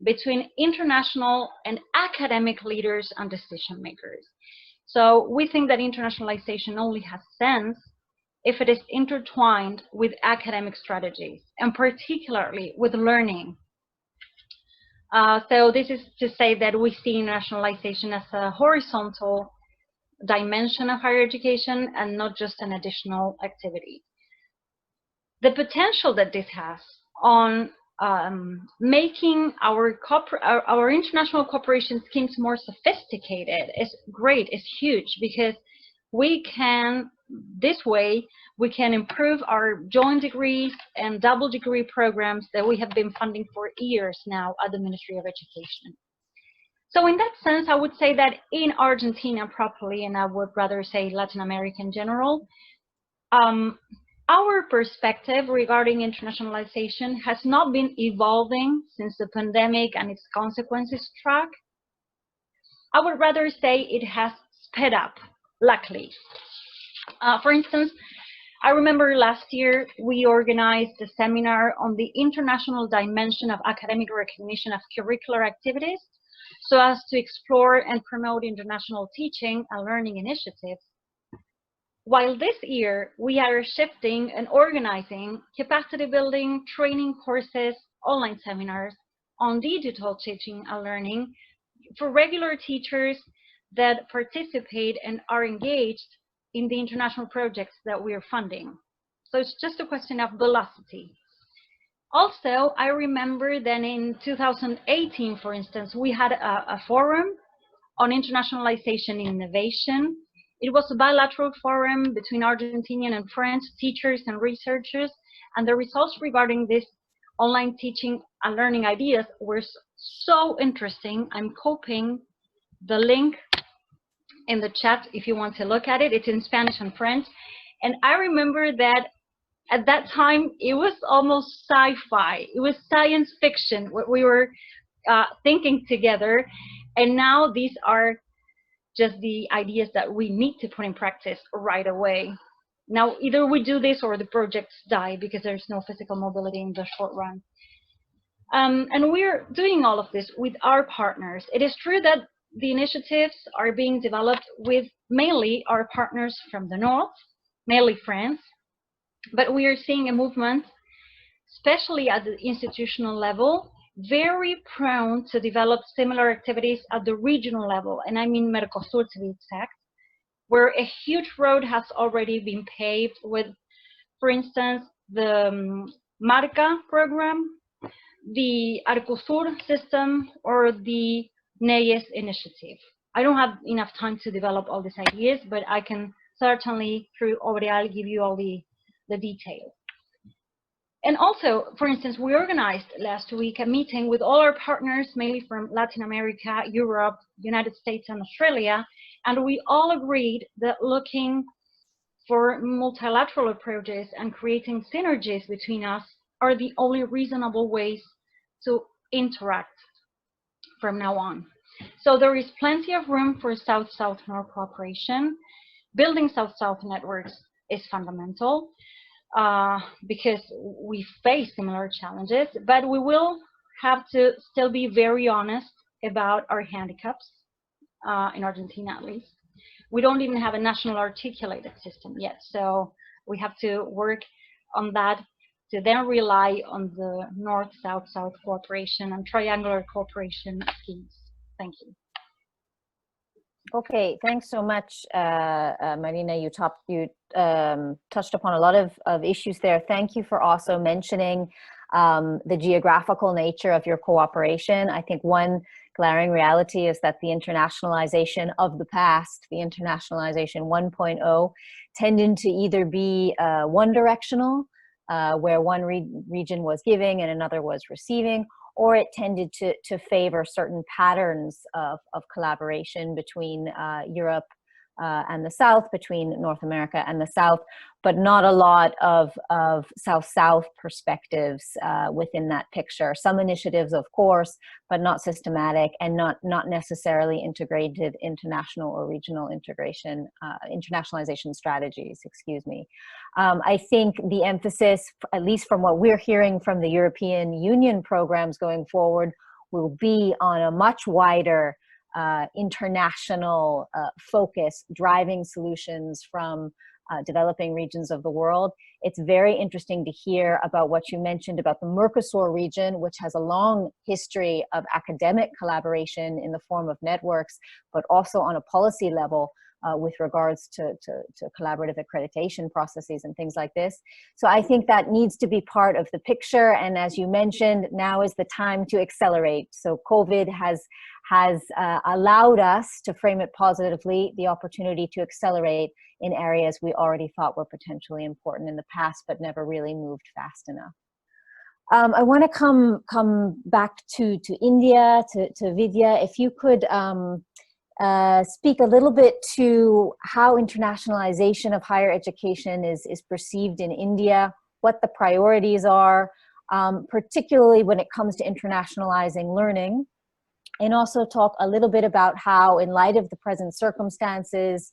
between international and academic leaders and decision makers. So we think that internationalization only has sense if it is intertwined with academic strategies, and particularly with learning. So this is to say that we see internationalization as a horizontal dimension of higher education and not just an additional activity. the potential that this has on making our international cooperation schemes more sophisticated is great, is huge, because we can, this way, we can improve our joint degrees and double degree programs that we have been funding for years now at the Ministry of Education. So in that sense, I would say that in Argentina properly, and I would rather say Latin America in general, our perspective regarding internationalization has not been evolving since the pandemic and its consequences struck. I would rather say it has sped up, luckily. For instance, I remember last year we organized a seminar on the international dimension of academic recognition of curricular activities, so as to explore and promote international teaching and learning initiatives. While this year we are shifting and organizing capacity building, training courses, online seminars on digital teaching and learning for regular teachers that participate and are engaged in the international projects that we are funding. So it's just a question of velocity. Also, I remember that in 2018, for instance, we had a forum on internationalization innovation. It was a bilateral forum between Argentinian and French teachers and researchers, and the results regarding this online teaching and learning ideas were so interesting. I'm copying the link in the chat if you want to look at it. It's in Spanish and French. And I remember that at that time, it was almost sci-fi. It was science fiction, what we were thinking together. And now these are just the ideas that we need to put in practice right away. Now, either we do this or the projects die because there's no physical mobility in the short run. And we're doing all of this with our partners. It is true that the initiatives are being developed with mainly our partners from the north, mainly France, but we are seeing a movement, especially at the institutional level, very prone to develop similar activities at the regional level, and I mean Mercosur to be exact, where a huge road has already been paved with, for instance, the Marca program, the Arcosur system, or the NEYES initiative. I don't have enough time to develop all these ideas, but I can certainly, through Aureal, give you all the details. And also, for instance, we organized last week a meeting with all our partners, mainly from Latin America, Europe, United States, and Australia, and we all agreed that looking for multilateral approaches and creating synergies between us are the only reasonable ways to interact from now on. So there is plenty of room for South-South-North cooperation. Building South-South networks is fundamental because we face similar challenges, but we will have to still be very honest about our handicaps, in Argentina at least. We don't even have a national articulated system yet, so we have to work on that to then rely on the North-South-South cooperation and triangular cooperation schemes. Thank you. Okay, thanks so much, Marina. You touched upon a lot of issues there. Thank you for also mentioning the geographical nature of your cooperation. I think one glaring reality is that the internationalization of the past, the internationalization 1.0, tended to either be one-directional, where one region was giving and another was receiving, or it tended to favor certain patterns of collaboration between Europe and the South, between North America and the South, but not a lot of South-South perspectives within that picture. Some initiatives, of course, but not systematic and not necessarily integrated international or regional integration, internationalization strategies, excuse me. I think the emphasis, at least from what we're hearing from the European Union programs going forward, will be on a much wider international focus, driving solutions from developing regions of the world. It's very interesting to hear about what you mentioned about the Mercosur region, which has a long history of academic collaboration in the form of networks, but also on a policy level. with regards to collaborative accreditation processes and things like this. So I think that needs to be part of the picture. And as you mentioned, now is the time to accelerate. So COVID has allowed us to frame it positively, the opportunity to accelerate in areas we already thought were potentially important in the past, but never really moved fast enough. I want to come back to India, to Vidya. If you could speak a little bit to how internationalization of higher education is perceived in India, what the priorities are, particularly when it comes to internationalizing learning, and also talk a little bit about how, in light of the present circumstances,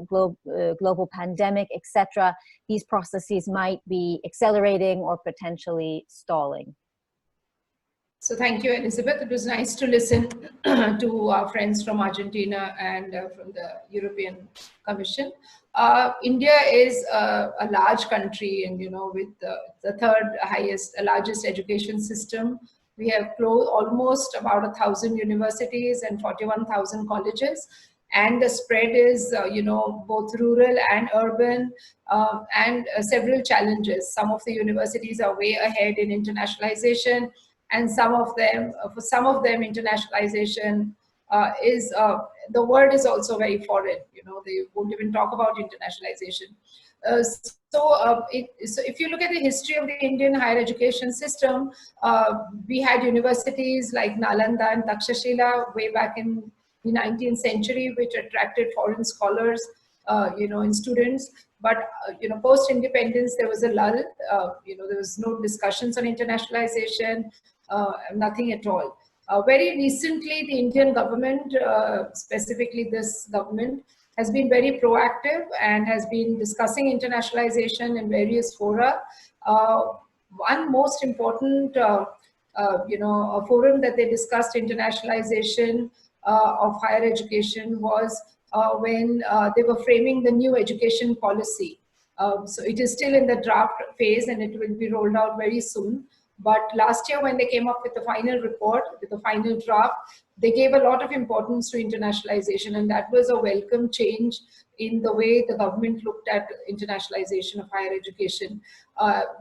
global pandemic, etc., these processes might be accelerating or potentially stalling. So thank you, Elizabeth. It was nice to listen to our friends from Argentina and from the European Commission. India is a large country, and with the third largest education system. We have almost about 1,000 universities and 41,000 colleges. And the spread is, both rural and urban, and several challenges. Some of the universities are way ahead in internationalization, and for some of them, internationalization is the word is also very foreign. They won't even talk about internationalization. So if you look at the history of the Indian higher education system, we had universities like Nalanda and Takshashila way back in the 19th century, which attracted foreign scholars, and students. But post-independence, there was a lull. There was no discussions on internationalization, nothing at all. Very recently, the Indian government, specifically this government, has been very proactive and has been discussing internationalization in various fora. One most important, a forum that they discussed internationalization of higher education was when they were framing the new education policy. So it is still in the draft phase, and it will be rolled out very soon. But last year, when they came up with the final report, with the final draft, they gave a lot of importance to internationalization, and that was a welcome change in the way the government looked at internationalization of higher education.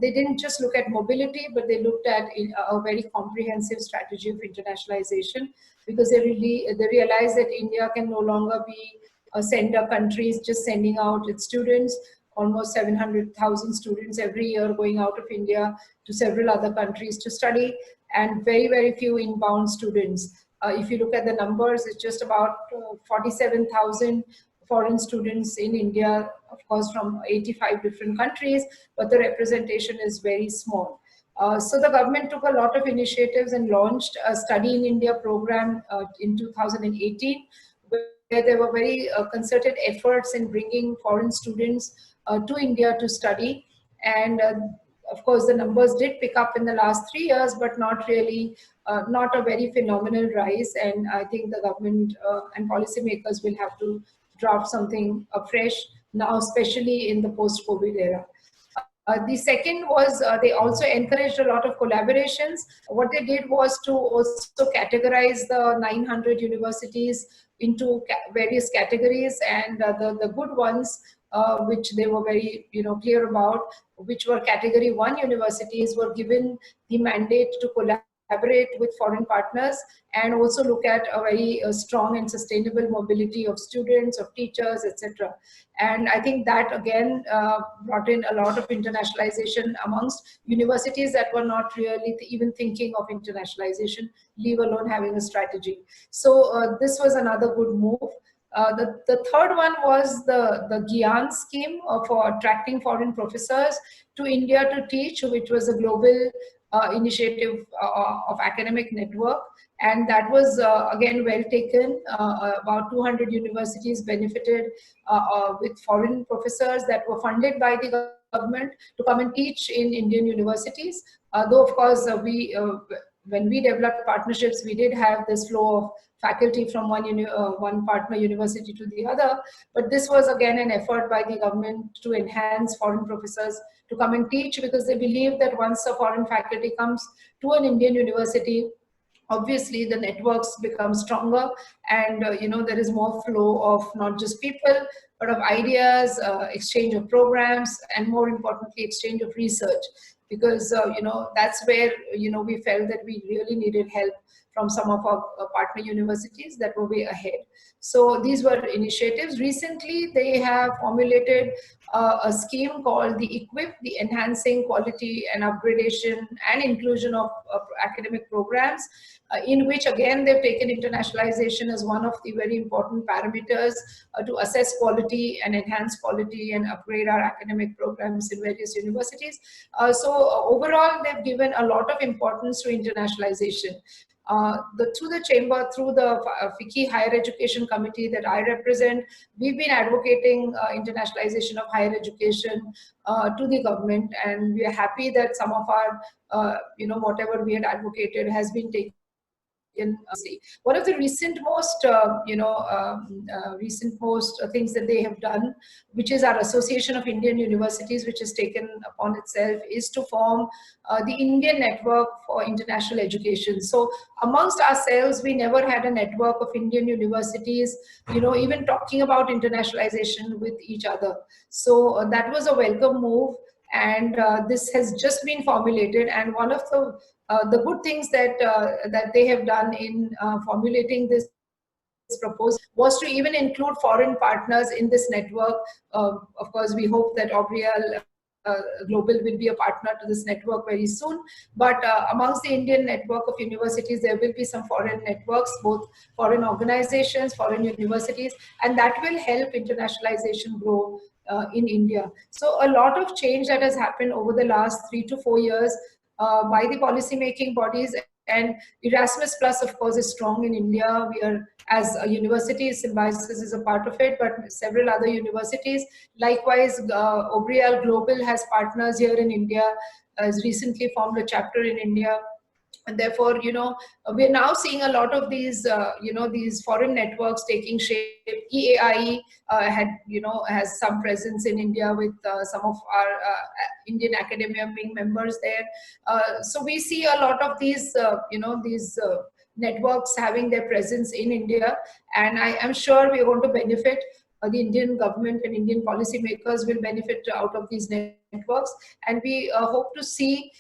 They didn't just look at mobility, but they looked at a very comprehensive strategy of internationalization, because they realized that India can no longer be a sender country just sending out its students. Almost 700,000 students every year going out of India to several other countries to study, and very, very few inbound students. If you look at the numbers, it's just about 47,000 foreign students in India, of course, from 85 different countries, but the representation is very small. So the government took a lot of initiatives and launched a Study in India program in 2018, where there were very concerted efforts in bringing foreign students to India to study. And of course, the numbers did pick up in the last 3 years, but not really, not a very phenomenal rise. And I think the government and policymakers will have to draft something afresh now, especially in the post-COVID era. The second was they also encouraged a lot of collaborations. What they did was to also categorize the 900 universities into various categories, and the good ones, which they were very clear about, which were category 1 universities, were given the mandate to collaborate with foreign partners and also look at a very strong and sustainable mobility of students, of teachers, etc. And I think that again brought in a lot of internationalization amongst universities that were not really even thinking of internationalization, leave alone having a strategy. So this was another good move. The third one was the Gyan scheme for attracting foreign professors to India to teach, which was a global initiative of academic network. And that was, again, well taken. About 200 universities benefited with foreign professors that were funded by the government to come and teach in Indian universities. Though, of course, when we developed partnerships, we did have this flow of faculty from one partner university to the other. But this was, again, an effort by the government to enhance foreign professors to come and teach, because they believe that once a foreign faculty comes to an Indian university, obviously the networks become stronger, and there is more flow of not just people, but of ideas, exchange of programs, and more importantly, exchange of research. Because that's where we felt that we really needed help from some of our partner universities that were way ahead. So these were initiatives. Recently, they have formulated a scheme called the EQUIP, the Enhancing Quality and Upgradation and Inclusion of Academic Programs, in which again they've taken internationalization as one of the very important parameters to assess quality and enhance quality and upgrade our academic programs in various universities. So overall, they've given a lot of importance to internationalization. Through the chamber, through the FICCI Higher Education Committee that I represent, we've been advocating internationalization of higher education to the government, and we are happy that some of our, whatever we had advocated has been taken. One of the recent most, things that they have done, which is our Association of Indian Universities, which has taken upon itself, is to form the Indian Network for International Education. So amongst ourselves, we never had a network of Indian universities, even talking about internationalization with each other. So that was a welcome move. And this has just been formulated, and one of the good things that that they have done in formulating this proposal was to even include foreign partners in this network. Of course, we hope that L'Oréal Global will be a partner to this network very soon. But amongst the Indian network of universities, there will be some foreign networks, both foreign organizations, foreign universities, and that will help internationalization grow in India. So a lot of change that has happened over the last 3 to 4 years by the policy-making bodies, and Erasmus Plus, of course, is strong in India. We are, as a university, Symbiosis is a part of it, but several other universities. Likewise, L'Oréal Global has partners here in India, has recently formed a chapter in India. And therefore, we're now seeing a lot of these, these foreign networks taking shape. EAIE has some presence in India with some of our Indian academia being members there. So we see a lot of these, networks having their presence in India, and I am sure we're going to benefit. The Indian government and Indian policymakers will benefit out of these networks, and we hope to see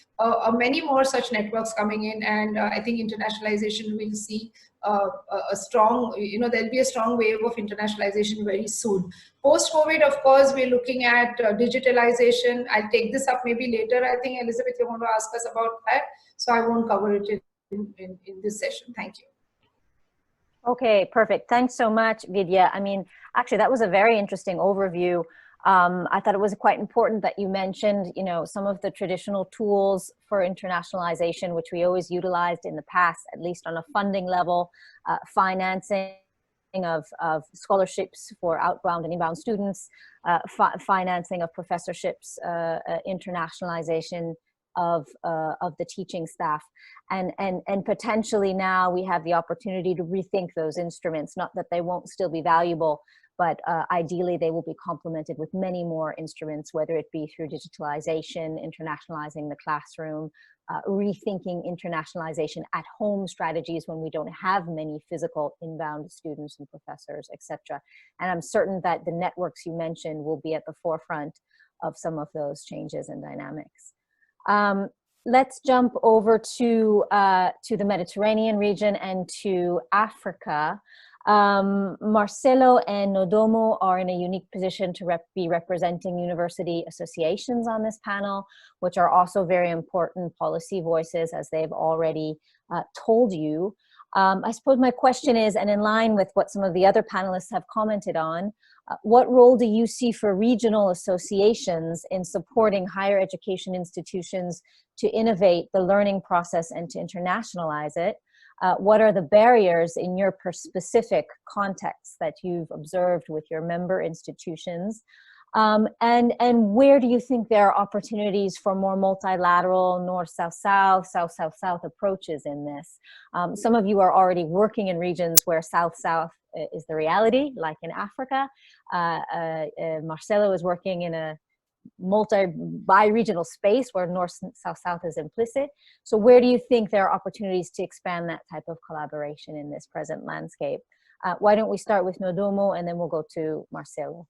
many more such networks coming in, and I think internationalization will see a strong, there'll be a strong wave of internationalization very soon. Post-COVID, of course, we're looking at digitalization. I'll take this up maybe later. I think, Elizabeth, you want to ask us about that, so I won't cover it in this session. Thank you. Okay, perfect. Thanks so much, Vidya. I mean, actually, that was a very interesting overview. I thought it was quite important that you mentioned, some of the traditional tools for internationalization, which we always utilized in the past, at least on a funding level, financing of scholarships for outbound and inbound students, financing of professorships, internationalization of the teaching staff, and potentially now we have the opportunity to rethink those instruments. Not that they won't still be valuable, but ideally they will be complemented with many more instruments, whether it be through digitalization, internationalizing the classroom, rethinking internationalization at home strategies when we don't have many physical inbound students and professors, etc. And I'm certain that the networks you mentioned will be at the forefront of some of those changes and dynamics. Let's jump over to the Mediterranean region and to Africa. Marcelo and Nodomo are in a unique position to be representing university associations on this panel, which are also very important policy voices, as they've already told you. I suppose my question is, and in line with what some of the other panelists have commented on, what role do you see for regional associations in supporting higher education institutions to innovate the learning process and to internationalize it? What are the barriers in your specific context that you've observed with your member institutions? And where do you think there are opportunities for more multilateral north-south-south, south-south-south approaches in this? Some of you are already working in regions where south-south is the reality, like in Africa. Marcelo is working in a bi-regional space where North, South, South is implicit. So where do you think there are opportunities to expand that type of collaboration in this present landscape? Why don't we start with Nodomo and then we'll go to Marcelo.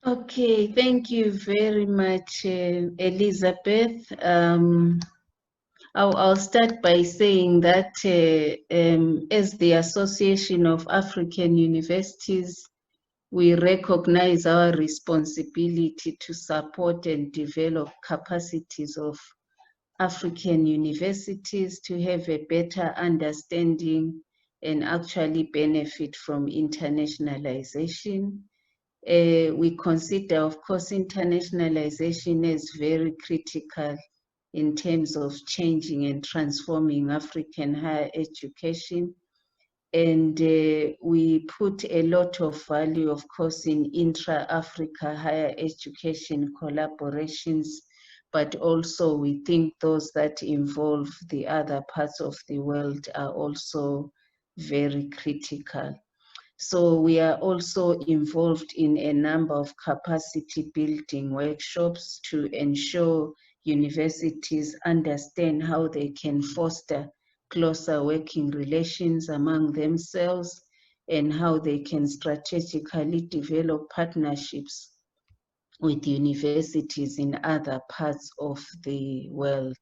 Okay, thank you very much, Elizabeth. I'll start by saying that as the Association of African Universities, we recognize our responsibility to support and develop capacities of African universities to have a better understanding and actually benefit from internationalization. We consider, of course, internationalization as very critical in terms of changing and transforming African higher education. And we put a lot of value, of course, in intra-Africa higher education collaborations, but also we think those that involve the other parts of the world are also very critical. So we are also involved in a number of capacity building workshops to ensure universities understand how they can foster closer working relations among themselves and how they can strategically develop partnerships with universities in other parts of the world.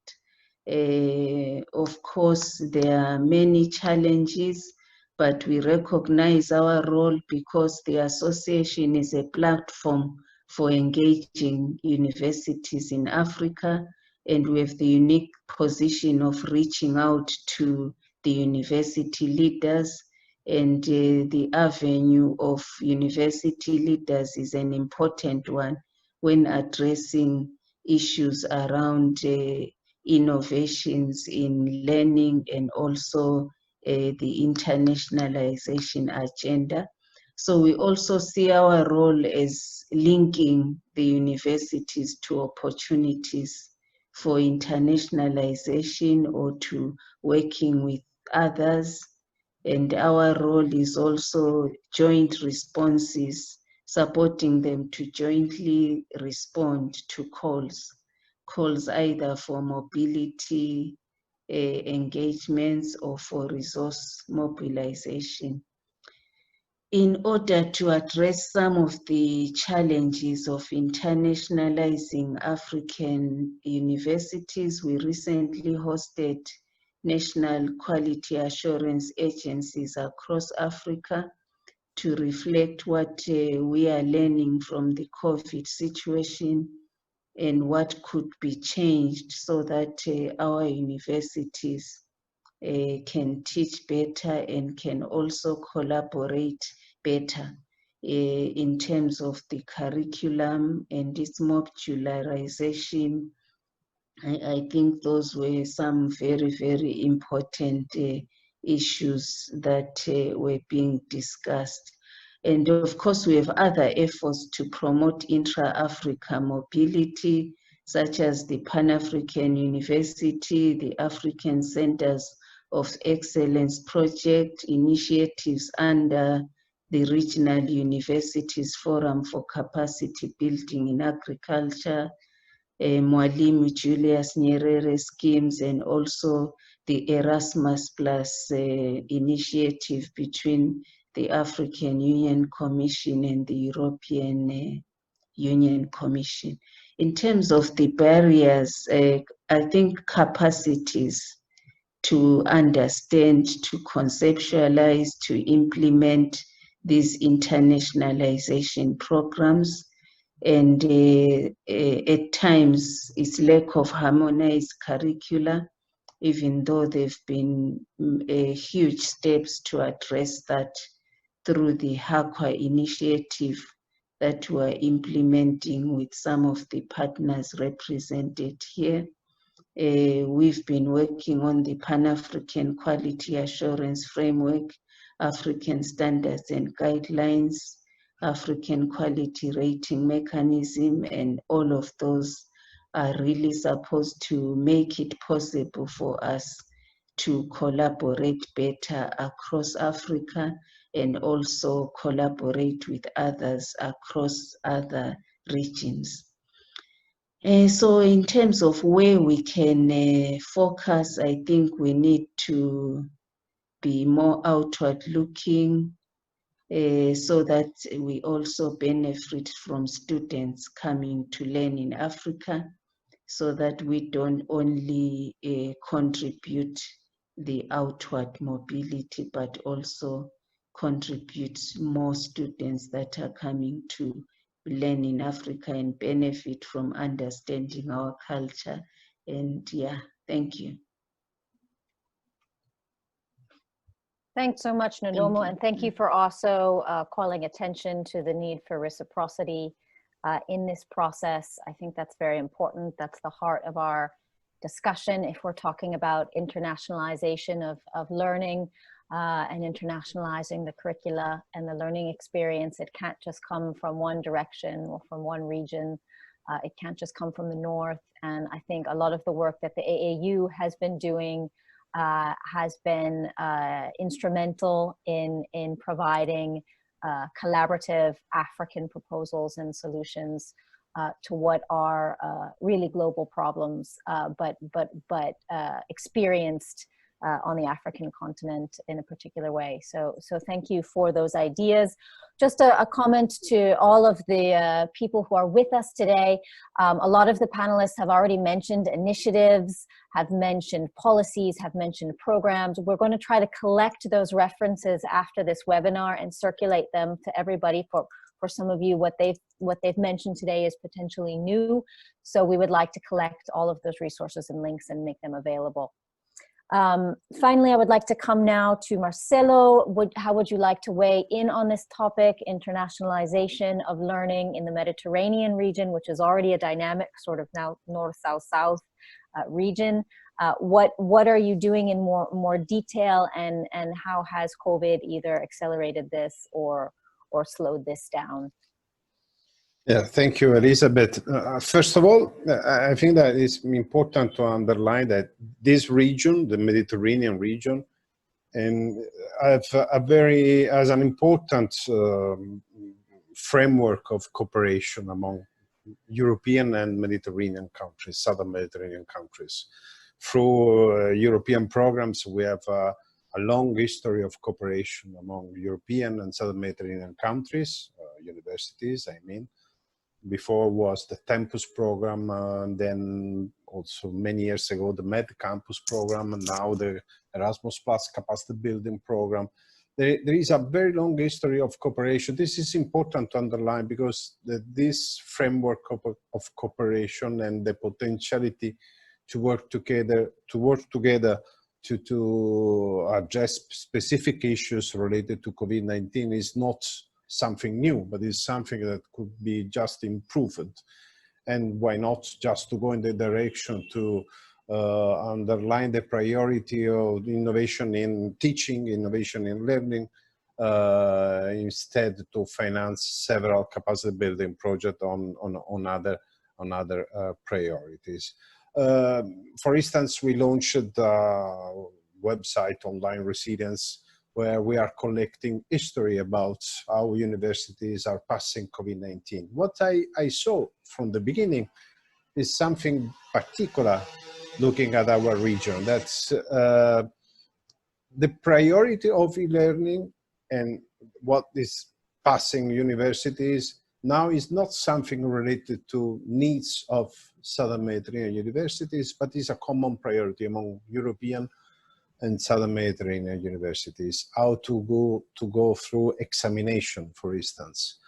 Of course, there are many challenges, but we recognize our role because the association is a platform for engaging universities in Africa, and we have the unique position of reaching out to the university leaders, and the avenue of university leaders is an important one when addressing issues around innovations in learning and also the internationalization agenda. So we also see our role as linking the universities to opportunities for internationalization or to working with others. And our role is also joint responses, supporting them to jointly respond to calls either for mobility engagements or for resource mobilization. In order to address some of the challenges of internationalizing African universities, we recently hosted national quality assurance agencies across Africa to reflect what we are learning from the COVID situation and what could be changed so that our universities can teach better and can also collaborate better in terms of the curriculum and its modularization. I think those were some very, very important issues that were being discussed. And of course, we have other efforts to promote intra-Africa mobility, such as the Pan-African University, the African Centers of Excellence project, initiatives under the Regional Universities Forum for Capacity Building in Agriculture, Mwalimu Julius Nyerere schemes, and also the Erasmus Plus initiative between the African Union Commission and the European Union Commission. In terms of the barriers, I think capacities to understand, to conceptualize, to implement these internationalization programs, and at times it's lack of harmonized curricula, even though there've been huge steps to address that through the HAQUA initiative that we're implementing with some of the partners represented here. We've been working on the Pan-African Quality Assurance Framework, African Standards and Guidelines, African Quality Rating Mechanism, and all of those are really supposed to make it possible for us to collaborate better across Africa and also collaborate with others across other regions. So in terms of where we can focus, I think we need to be more outward looking so that we also benefit from students coming to learn in Africa, so that we don't only contribute the outward mobility, but also contribute more students that are coming to learn in Africa and benefit from understanding our culture. And yeah, thank you. Thanks so much, Nodomo, and thank you for also calling attention to the need for reciprocity in this process. I think that's very important. That's the heart of our discussion if we're talking about internationalization of learning and internationalizing the curricula and the learning experience. It can't just come from one direction or from one region. It can't just come from the north. And I think a lot of the work that the AAU has been doing has been instrumental in providing collaborative African proposals and solutions to what are really global problems, but experienced on the African continent in a particular way. So thank you for those ideas. Just a comment to all of the people who are with us today. A lot of the panelists have already mentioned initiatives, have mentioned policies, have mentioned programs. We're going to try to collect those references after this webinar and circulate them to everybody. For some of you, what they've mentioned today is potentially new. So we would like to collect all of those resources and links and make them available. Finally, I would like to come now to Marcelo. How would you like to weigh in on this topic, internationalization of learning in the Mediterranean region, which is already a dynamic sort of now north-south-south region? What are you doing in more detail, and how has COVID either accelerated this or slowed this down? Yeah, thank you, Elizabeth. First of all, I think that it's important to underline that this region, the Mediterranean region, and has an important framework of cooperation among European and Mediterranean countries, Southern Mediterranean countries. Through European programs, we have a long history of cooperation among European and Southern Mediterranean countries, universities, I mean. Before was the Tempus program, and then also many years ago the Med Campus program, and now the Erasmus Plus capacity building program. There is a very long history of cooperation. This is important to underline because this framework of cooperation and the potentiality to work together to address specific issues related to COVID-19 is not something new, but it's something that could be just improved. And why not just to go in the direction to underline the priority of innovation in teaching, innovation in learning, instead to finance several capacity building projects on other priorities. For instance, we launched a website, Online Resilience, where we are collecting history about how universities are passing COVID-19. What I saw from the beginning is something particular looking at our region. That's the priority of e-learning and what is passing universities now is not something related to needs of Southern Mediterranean universities, but is a common priority among European and Southern Mediterranean universities, how to go through examination, for instance.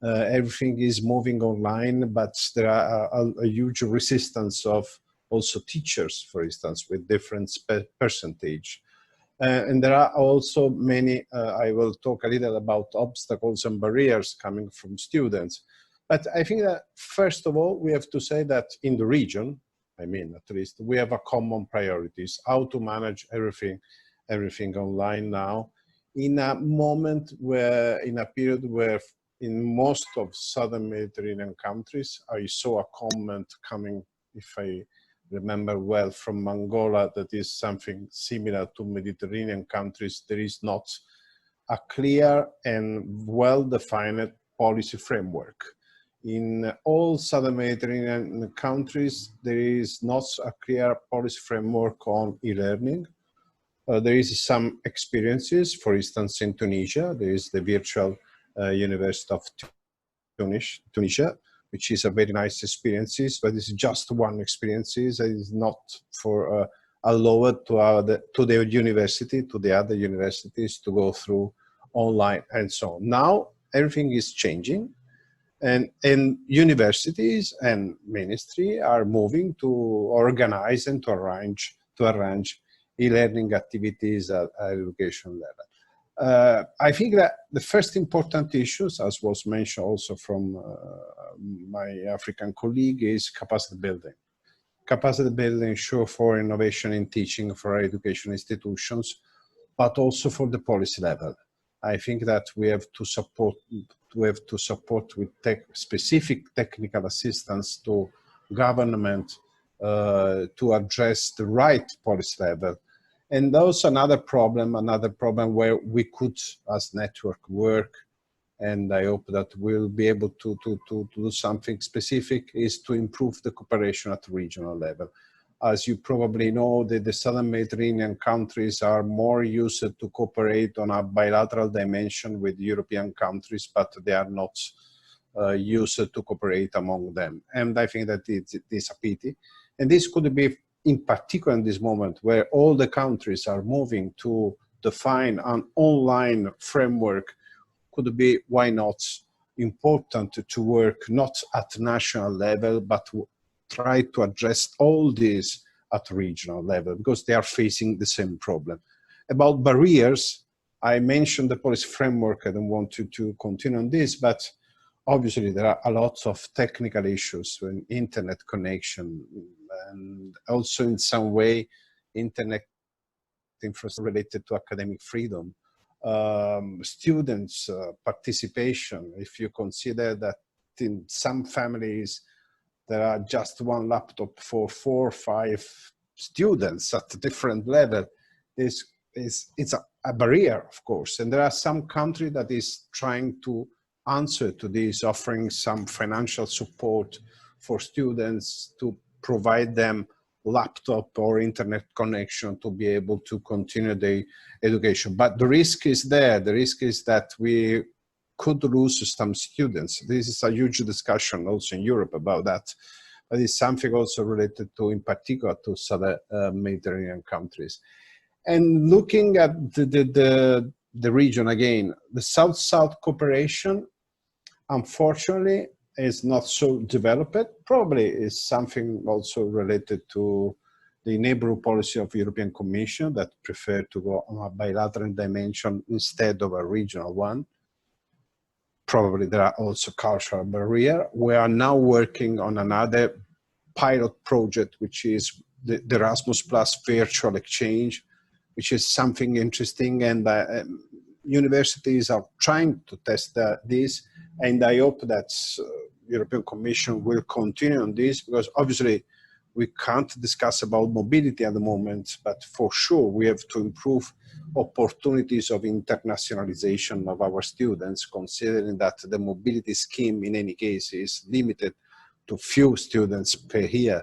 Everything is moving online, but there are a huge resistance of also teachers, for instance, with different percentage. And there are also many, I will talk a little about obstacles and barriers coming from students. But I think that first of all, we have to say that in the region, I mean, at least we have a common priorities, how to manage everything online now in a moment where, in a period where in most of Southern Mediterranean countries, I saw a comment coming, if I remember well from Angola, that is something similar to Mediterranean countries. There is not a clear and well-defined policy framework. In all Southern Mediterranean countries, there is not a clear policy framework on e-learning. There is some experiences, for instance, in Tunisia, there is the virtual University of Tunisia, which is a very nice experience, but it's just one experience. It is not for allowed to the university, to the other universities to go through online and so on. Now everything is changing, and universities and ministry are moving to organize and to arrange e-learning activities at education level. I think that the first important issues, as was mentioned also from my African colleague, is capacity building. Capacity building, sure, for innovation in teaching, for education institutions, but also for the policy level. I think that we have to support with specific technical assistance to government to address the right policy level. And also another problem where we could, as network, work, and I hope that we'll be able to do something specific, is to improve the cooperation at regional level. As you probably know, the Southern Mediterranean countries are more used to cooperate on a bilateral dimension with European countries, but they are not used to cooperate among them. And I think that it is a pity. And this could be, in particular in this moment, where all the countries are moving to define an online framework, could be, why not, important to work not at national level, but try to address all this at regional level, because they are facing the same problem. About barriers, I mentioned the policy framework. I don't want to continue on this, but obviously there are a lot of technical issues with internet connection, and also in some way internet infrastructure related to academic freedom. Students' participation, if you consider that in some families there are just one laptop for 4 or 5 students at a different level, it's a barrier, of course. And there are some countries that is trying to answer to this, offering some financial support for students to provide them laptop or internet connection to be able to continue their education. But the risk is there. The risk is that we could lose some students. This is a huge discussion also in Europe about that. But it's something also related to, in particular, to Southern Mediterranean countries. And looking at the region again, the South-South cooperation, unfortunately, is not so developed. Probably is something also related to the neighborhood policy of the European Commission that prefer to go on a bilateral dimension instead of a regional one. Probably there are also cultural barriers. We are now working on another pilot project, which is the Erasmus Plus virtual exchange, which is something interesting, and universities are trying to test this, and I hope that European Commission will continue on this, because obviously we can't discuss about mobility at the moment, but for sure we have to improve opportunities of internationalization of our students, considering that the mobility scheme in any case is limited to few students per year.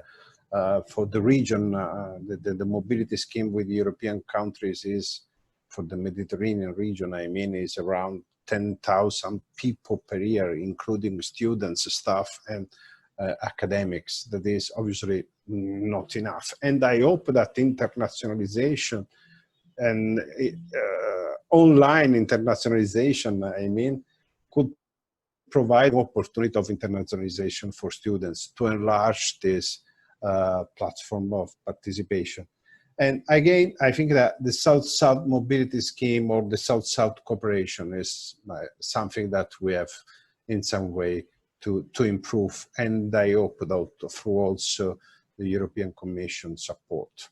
For the region, the mobility scheme with European countries is, for the Mediterranean region, I mean, is around 10,000 people per year, including students, staff, and academics. That is obviously not enough. And I hope that internationalization and online internationalization, I mean, could provide opportunity of internationalization for students to enlarge this platform of participation. And again, I think that the South-South mobility scheme or the South-South cooperation is something that we have in some way to improve. And I hope that through also the European Commission support.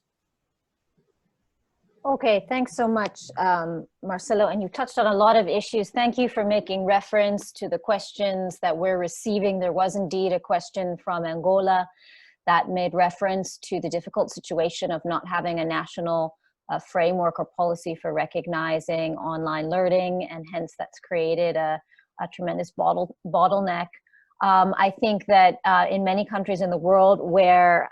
Okay, thanks so much, Marcelo. And you touched on a lot of issues. Thank you for making reference to the questions that we're receiving. There was indeed a question from Angola that made reference to the difficult situation of not having a national framework or policy for recognizing online learning, and hence that's created a tremendous bottleneck. I think that in many countries in the world where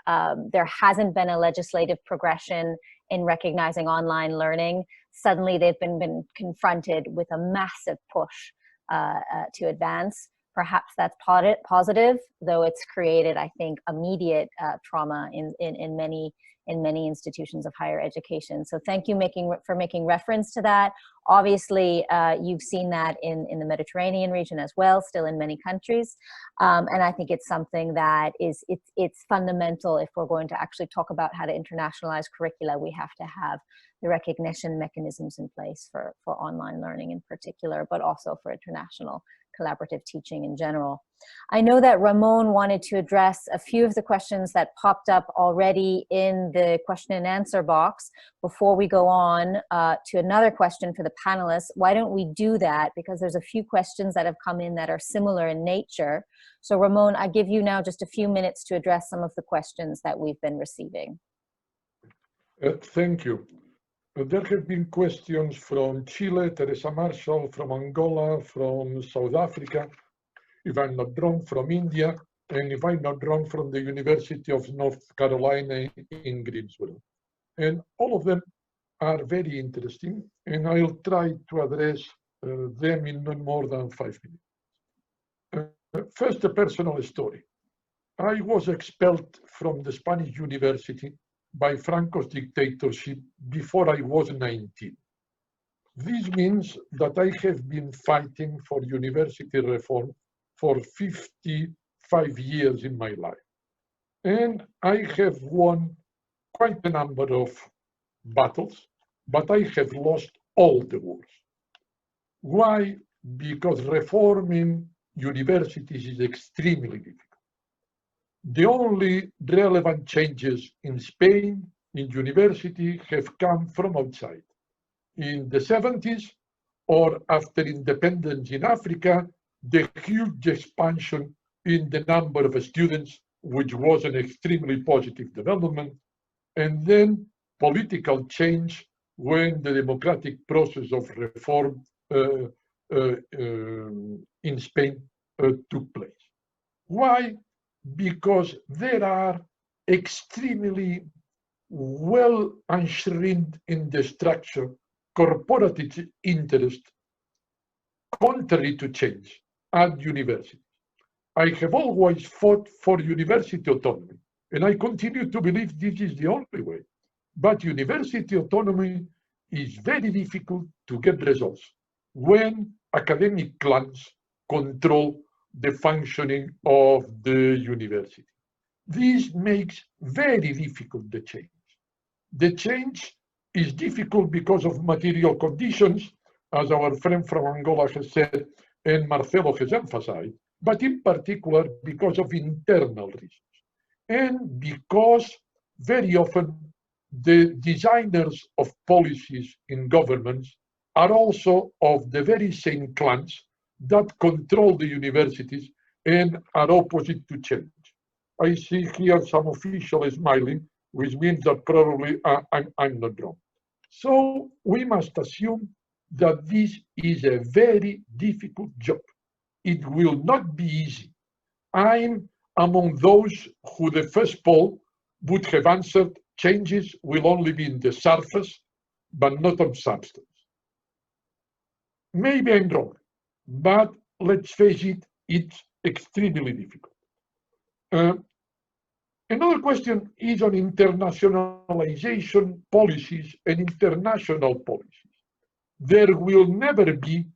there hasn't been a legislative progression in recognizing online learning, suddenly they've been confronted with a massive push to advance. Perhaps that's positive, though it's created, I think, immediate trauma in many institutions of higher education. So thank you for making reference to that. Obviously, you've seen that in the Mediterranean region as well, still in many countries. And I think it's something that it's fundamental. If we're going to actually talk about how to internationalize curricula, we have to have the recognition mechanisms in place for online learning in particular, but also for international collaborative teaching in general. I know that Ramon wanted to address a few of the questions that popped up already in the question and answer box. Before we go on to another question for the panelists, why don't we do that? Because there's a few questions that have come in that are similar in nature. So Ramon, I give you now just a few minutes to address some of the questions that we've been receiving. Thank you. There have been questions from Chile, Teresa Marshall, from Angola, from South Africa, if I'm not wrong, from India, and if I'm not wrong, from the University of North Carolina in Greensboro. And all of them are very interesting, and I'll try to address them in no more than 5 minutes. First, a personal story. I was expelled from the Spanish university by Franco's dictatorship before I was 19. This means that I have been fighting for university reform for 55 years in my life. And I have won quite a number of battles, but I have lost all the wars. Why? Because reforming universities is extremely difficult. The only relevant changes in Spain in university have come from outside. In the 70s, or after independence in Africa, the huge expansion in the number of students, which was an extremely positive development, and then political change when the democratic process of reform in Spain took place. Why? Because there are extremely well enshrined in the structure corporate interest contrary to change at universities. I have always fought for university autonomy, and I continue to believe this is the only way. But university autonomy is very difficult to get results when academic clans control the functioning of the university. This makes very difficult the change. The change is difficult because of material conditions, as our friend from Angola has said, and Marcelo has emphasized, but in particular because of internal reasons. And because very often the designers of policies in governments are also of the very same clans that control the universities and are opposite to change. I see here some officials smiling, which means that probably I'm not wrong. So we must assume that this is a very difficult job. It will not be easy. I'm among those who the first poll would have answered changes will only be in the surface, but not on substance. Maybe I'm wrong, but let's face it, it's extremely difficult. Another question is on internationalization policies and international policies. There will never be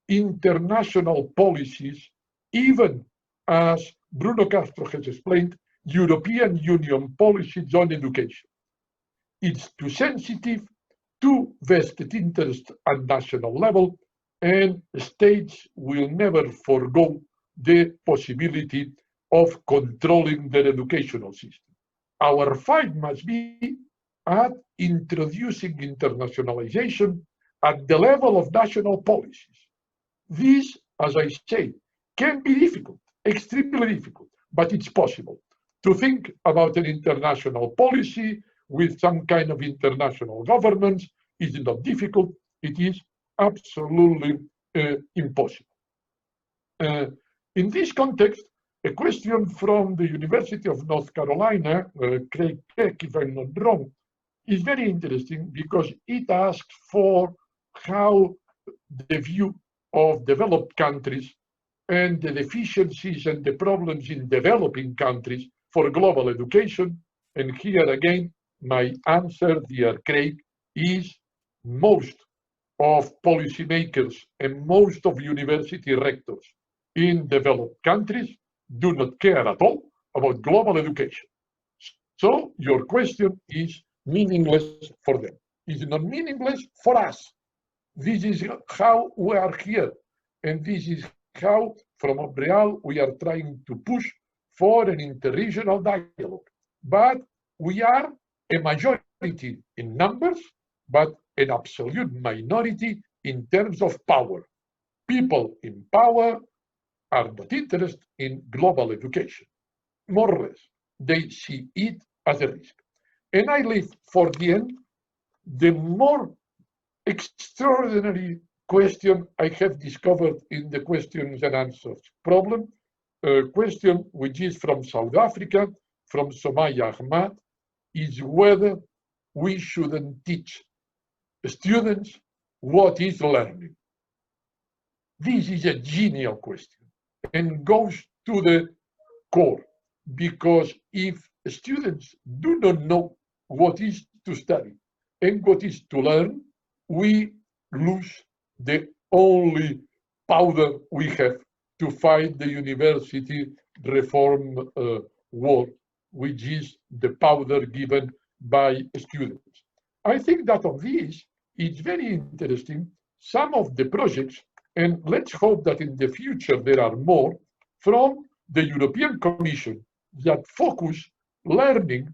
international policies, even as Bruno Castro has explained, European Union policies on education. It's too sensitive, too vested interest at national level, and states will never forego the possibility of controlling their educational system. Our fight must be at introducing internationalization at the level of national policies. This, as I say, can be difficult, extremely difficult, but it's possible. to think about an international policy with some kind of international governance is not difficult, it is absolutely impossible. In this context, a question from the University of North Carolina, Craig Keck, if I'm not wrong, is very interesting because it asks for how the view of developed countries and the deficiencies and the problems in developing countries for global education. And here again, my answer, dear Craig, is most of policymakers and most of university rectors in developed countries do not care at all about global education. So your question is meaningless for them. It's not meaningless for us. This is how we are here. And this is how, from Montreal, we are trying to push for an interregional dialogue. But we are a majority in numbers, but an absolute minority in terms of power. People in power are not interested in global education. More or less, they see it as a risk. And I leave for the end the more extraordinary question I have discovered in the questions and answers problem, a question which is from South Africa, from Somaya Ahmad, is whether we shouldn't teach students what is learning. This is a genial question and goes to the core, because if students do not know what is to study and what is to learn, we lose the only powder we have to fight the university reform war, which is the powder given by students. I think that of this, it's very interesting, some of the projects, and let's hope that in the future there are more, from the European Commission that focus learning,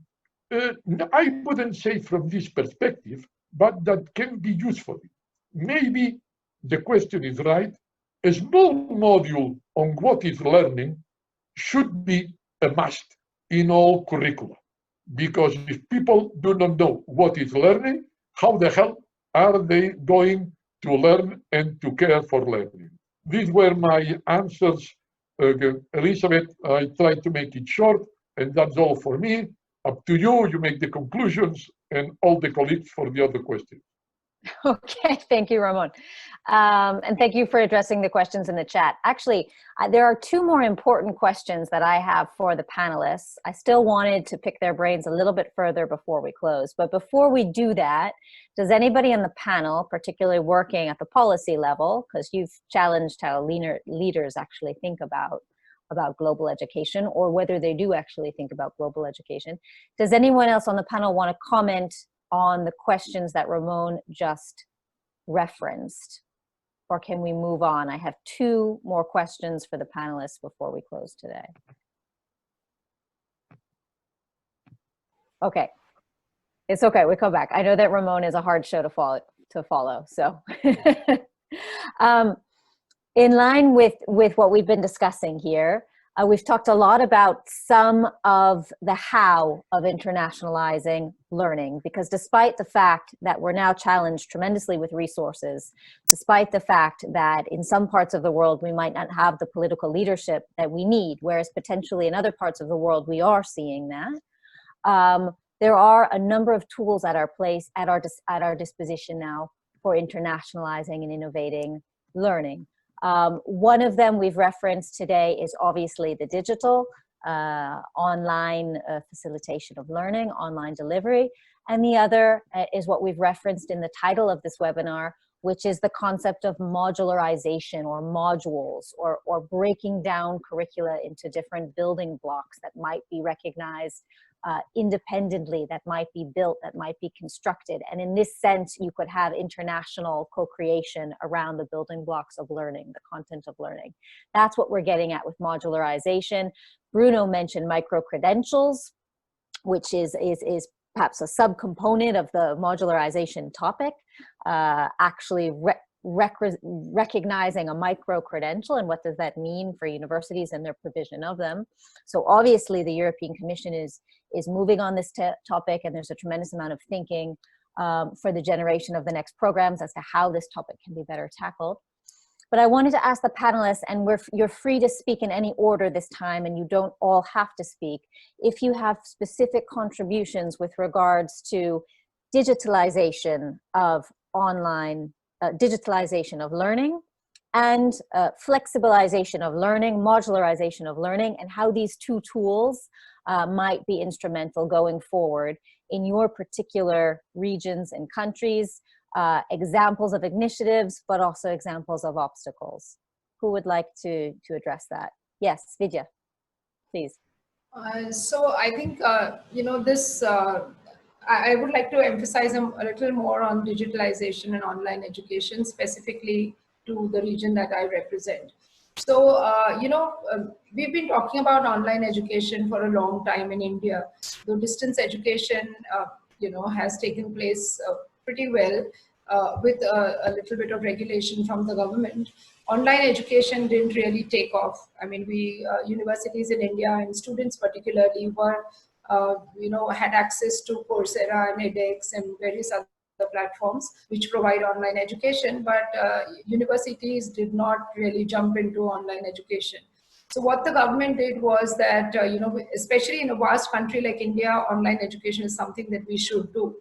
I wouldn't say from this perspective, but that can be useful. Maybe the question is right. A small module on what is learning should be a must in all curricula, because if people do not know what is learning, how the hell are they going to learn and to care for learning? These were my answers. Elizabeth, I tried to make it short, and that's all for me. Up to you, you make the conclusions, and all the colleagues for the other questions. Okay, thank you, Ramon. And thank you for addressing the questions in the chat. Actually, there are two more important questions that I have for the panelists. I still wanted to pick their brains a little bit further before we close. But before we do that, does anybody on the panel, particularly working at the policy level, because you've challenged how leaders actually think about global education, or whether they do actually think about global education, does anyone else on the panel want to comment on the questions that Ramon just referenced? Or can we move on? I have two more questions for the panelists before we close today. Okay, it's okay, we come back. I know that Ramon is a hard show to follow, so. In line with what we've been discussing here, we've talked a lot about some of the how of internationalizing learning, because despite the fact that we're now challenged tremendously with resources, despite the fact that in some parts of the world we might not have the political leadership that we need, whereas potentially in other parts of the world we are seeing that, there are a number of tools at our disposition now for internationalizing and innovating learning. One of them we've referenced today is obviously the digital online facilitation of learning, online delivery. And the other is what we've referenced in the title of this webinar, which is the concept of modularization or modules, or breaking down curricula into different building blocks that might be recognized independently, that might be built, that might be constructed. And in this sense, you could have international co-creation around the building blocks of learning, the content of learning. That's what we're getting at with modularization. Bruno mentioned micro-credentials, which is perhaps a subcomponent of the modularization topic, actually recognizing a micro-credential and what does that mean for universities and their provision of them. So obviously the European Commission is moving on this topic, and there's a tremendous amount of thinking for the generation of the next programs as to how this topic can be better tackled. But I wanted to ask the panelists, and you're free to speak in any order this time, and you don't all have to speak, if you have specific contributions with regards to digitalization of online, digitalization of learning, and flexibilization of learning, modularization of learning, and how these two tools might be instrumental going forward in your particular regions and countries, examples of initiatives, but also examples of obstacles. Who would like to address that? Yes, Vidya, please. So I think, this, I would like to emphasize a little more on digitalization and online education, specifically to the region that I represent. So, we've been talking about online education for a long time in India. Though distance education, has taken place pretty well with a little bit of regulation from the government. Online education didn't really take off. I mean, universities in India and students particularly were, had access to Coursera and edX and various other platforms which provide online education, but universities did not really jump into online education. So what the government did was that, especially in a vast country like India, online education is something that we should do.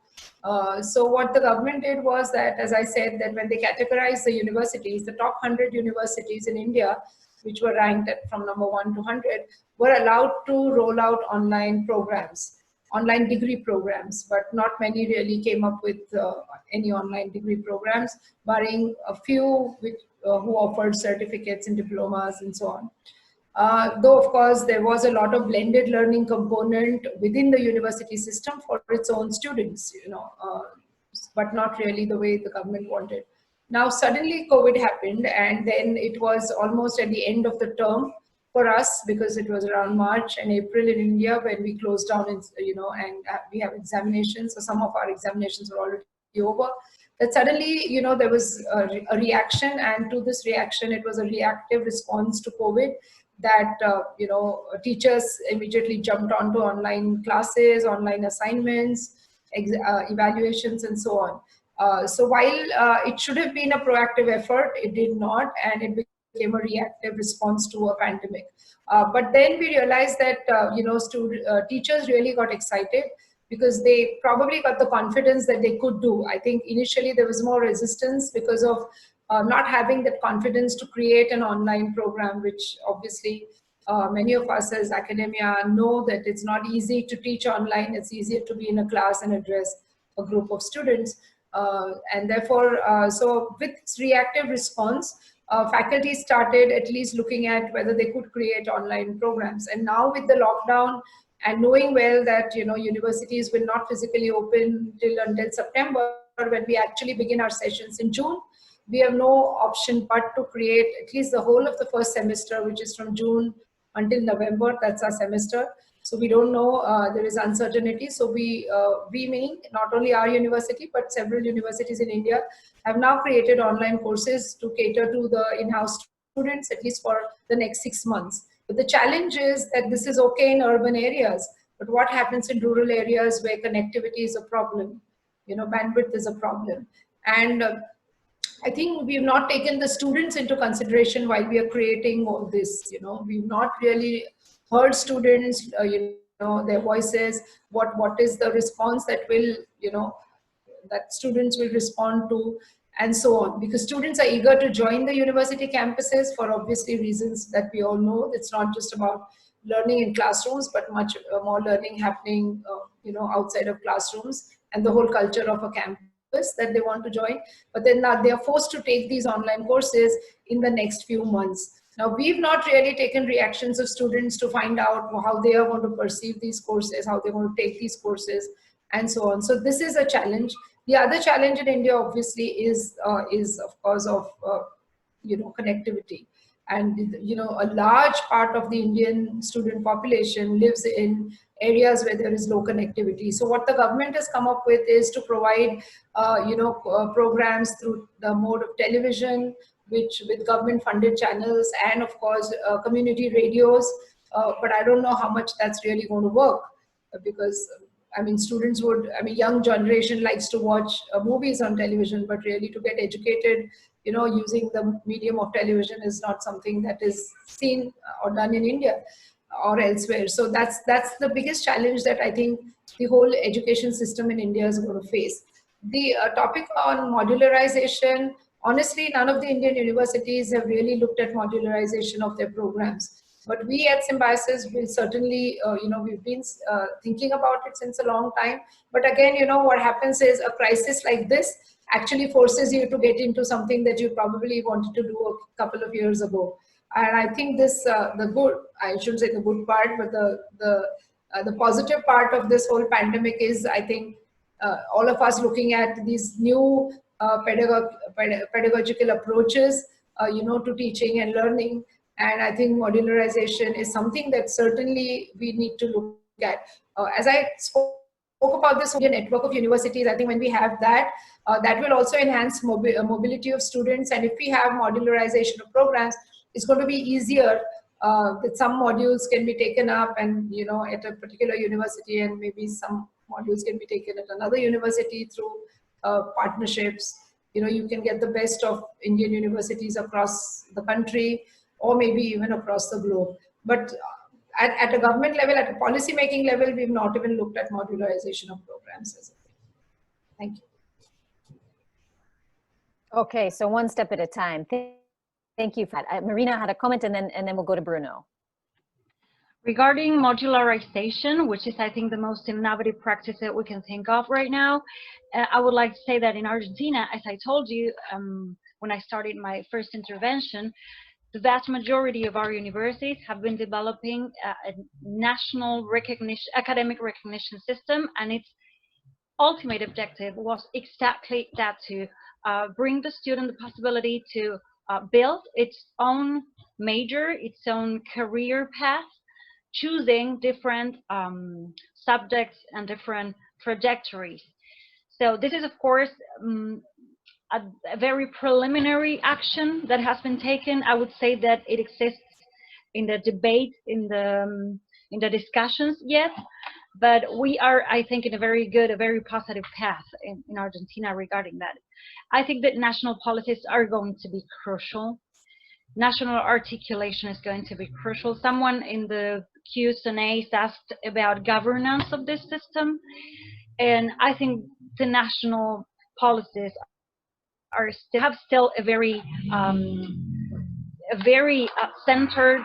So what the government did was that, as I said, that when they categorized the universities, the top 100 universities in India, which were ranked from number 1 to 100, were allowed to roll out online programs, online degree programs, but not many really came up with any online degree programs, barring a few who offered certificates and diplomas and so on. Though, of course, there was a lot of blended learning component within the university system for its own students, but not really the way the government wanted. Now, suddenly COVID happened, and then it was almost at the end of the term for us, because it was around March and April in India when we closed down, and we have examinations. So some of our examinations were already over. That suddenly, there was a reaction, and to this reaction, it was a reactive response to COVID. That teachers immediately jumped onto online classes, online assignments, evaluations, and so on. So while it should have been a proactive effort, it did not, and it became a reactive response to a pandemic. But then we realized that teachers really got excited because they probably got the confidence that they could do. I think initially there was more resistance because of not having that confidence to create an online program, which obviously many of us as academia know that it's not easy to teach online. It's easier to be in a class and address a group of students. And therefore, so with reactive response, faculty started at least looking at whether they could create online programs. And now with the lockdown, and knowing well that universities will not physically open until September, when we actually begin our sessions in June, we have no option but to create at least the whole of the first semester, which is from June until November. That's our semester. So we don't know, there is uncertainty. So we meaning not only our university, but several universities in India have now created online courses to cater to the in-house students, at least for the next 6 months. But the challenge is that this is okay in urban areas, but what happens in rural areas where connectivity is a problem, bandwidth is a problem. And I think we've not taken the students into consideration while we are creating all this. We've not really heard students, their voices, what is the response that will, that students will respond to, and so on. Because students are eager to join the university campuses for obviously reasons that we all know. It's not just about learning in classrooms, but much more learning happening, outside of classrooms, and the whole culture of a campus that they want to join. But then now they are forced to take these online courses in the next few months. Now, we've not really taken reactions of students to find out how they are going to perceive these courses, how they're going to take these courses, and so on. So this is a challenge. The other challenge in India, obviously, is of course of connectivity. And you know, a large part of the Indian student population lives in areas where there is low connectivity. So what the government has come up with is to provide programs through the mode of television, which with government funded channels, and of course community radios. But I don't know how much that's really going to work, because I mean, students would, I mean, young generation likes to watch movies on television, but really to get educated, you know, using the medium of television is not something that is seen or done in India or elsewhere. So that's the biggest challenge that I think the whole education system in India is going to face. The topic on modularization, honestly, none of the Indian universities have really looked at modularization of their programs. But we at Symbiosis will certainly, we've been thinking about it since a long time. But again, you know, what happens is a crisis like this actually forces you to get into something that you probably wanted to do a couple of years ago. And I think this, the good, I shouldn't say the good part, but the positive part of this whole pandemic is, I think, all of us looking at these new pedagogical approaches, to teaching and learning. And I think modularization is something that certainly we need to look at. As I spoke about this network of universities, I think when we have that, that will also enhance mobility of students. And if we have modularization of programs, it's going to be easier that some modules can be taken up and, you know, at a particular university, and maybe some modules can be taken at another university through partnerships. You know, you can get the best of Indian universities across the country, or maybe even across the globe. But at a government level, at a policy making level, we've not even looked at modularization of programs as a thing. Thank you. Okay, so one step at a time. Thank you for that. Marina had a comment, and then we'll go to Bruno. Regarding modularization, which is, I think, the most innovative practice that we can think of right now, I would like to say that in Argentina, as I told you when I started my first intervention, the vast majority of our universities have been developing a national academic recognition system, and its ultimate objective was exactly that, to bring the student the possibility to build its own major, its own career path, choosing different subjects and different trajectories. So this is, of course, a very preliminary action that has been taken. I would say that it exists in the debate, in the discussions yet, but we are, I think, in a very good, a very positive path in Argentina regarding that. I think that national policies are going to be crucial. National articulation is going to be crucial. Someone in the Q&As asked about governance of this system, and I think the national policies have still a very centered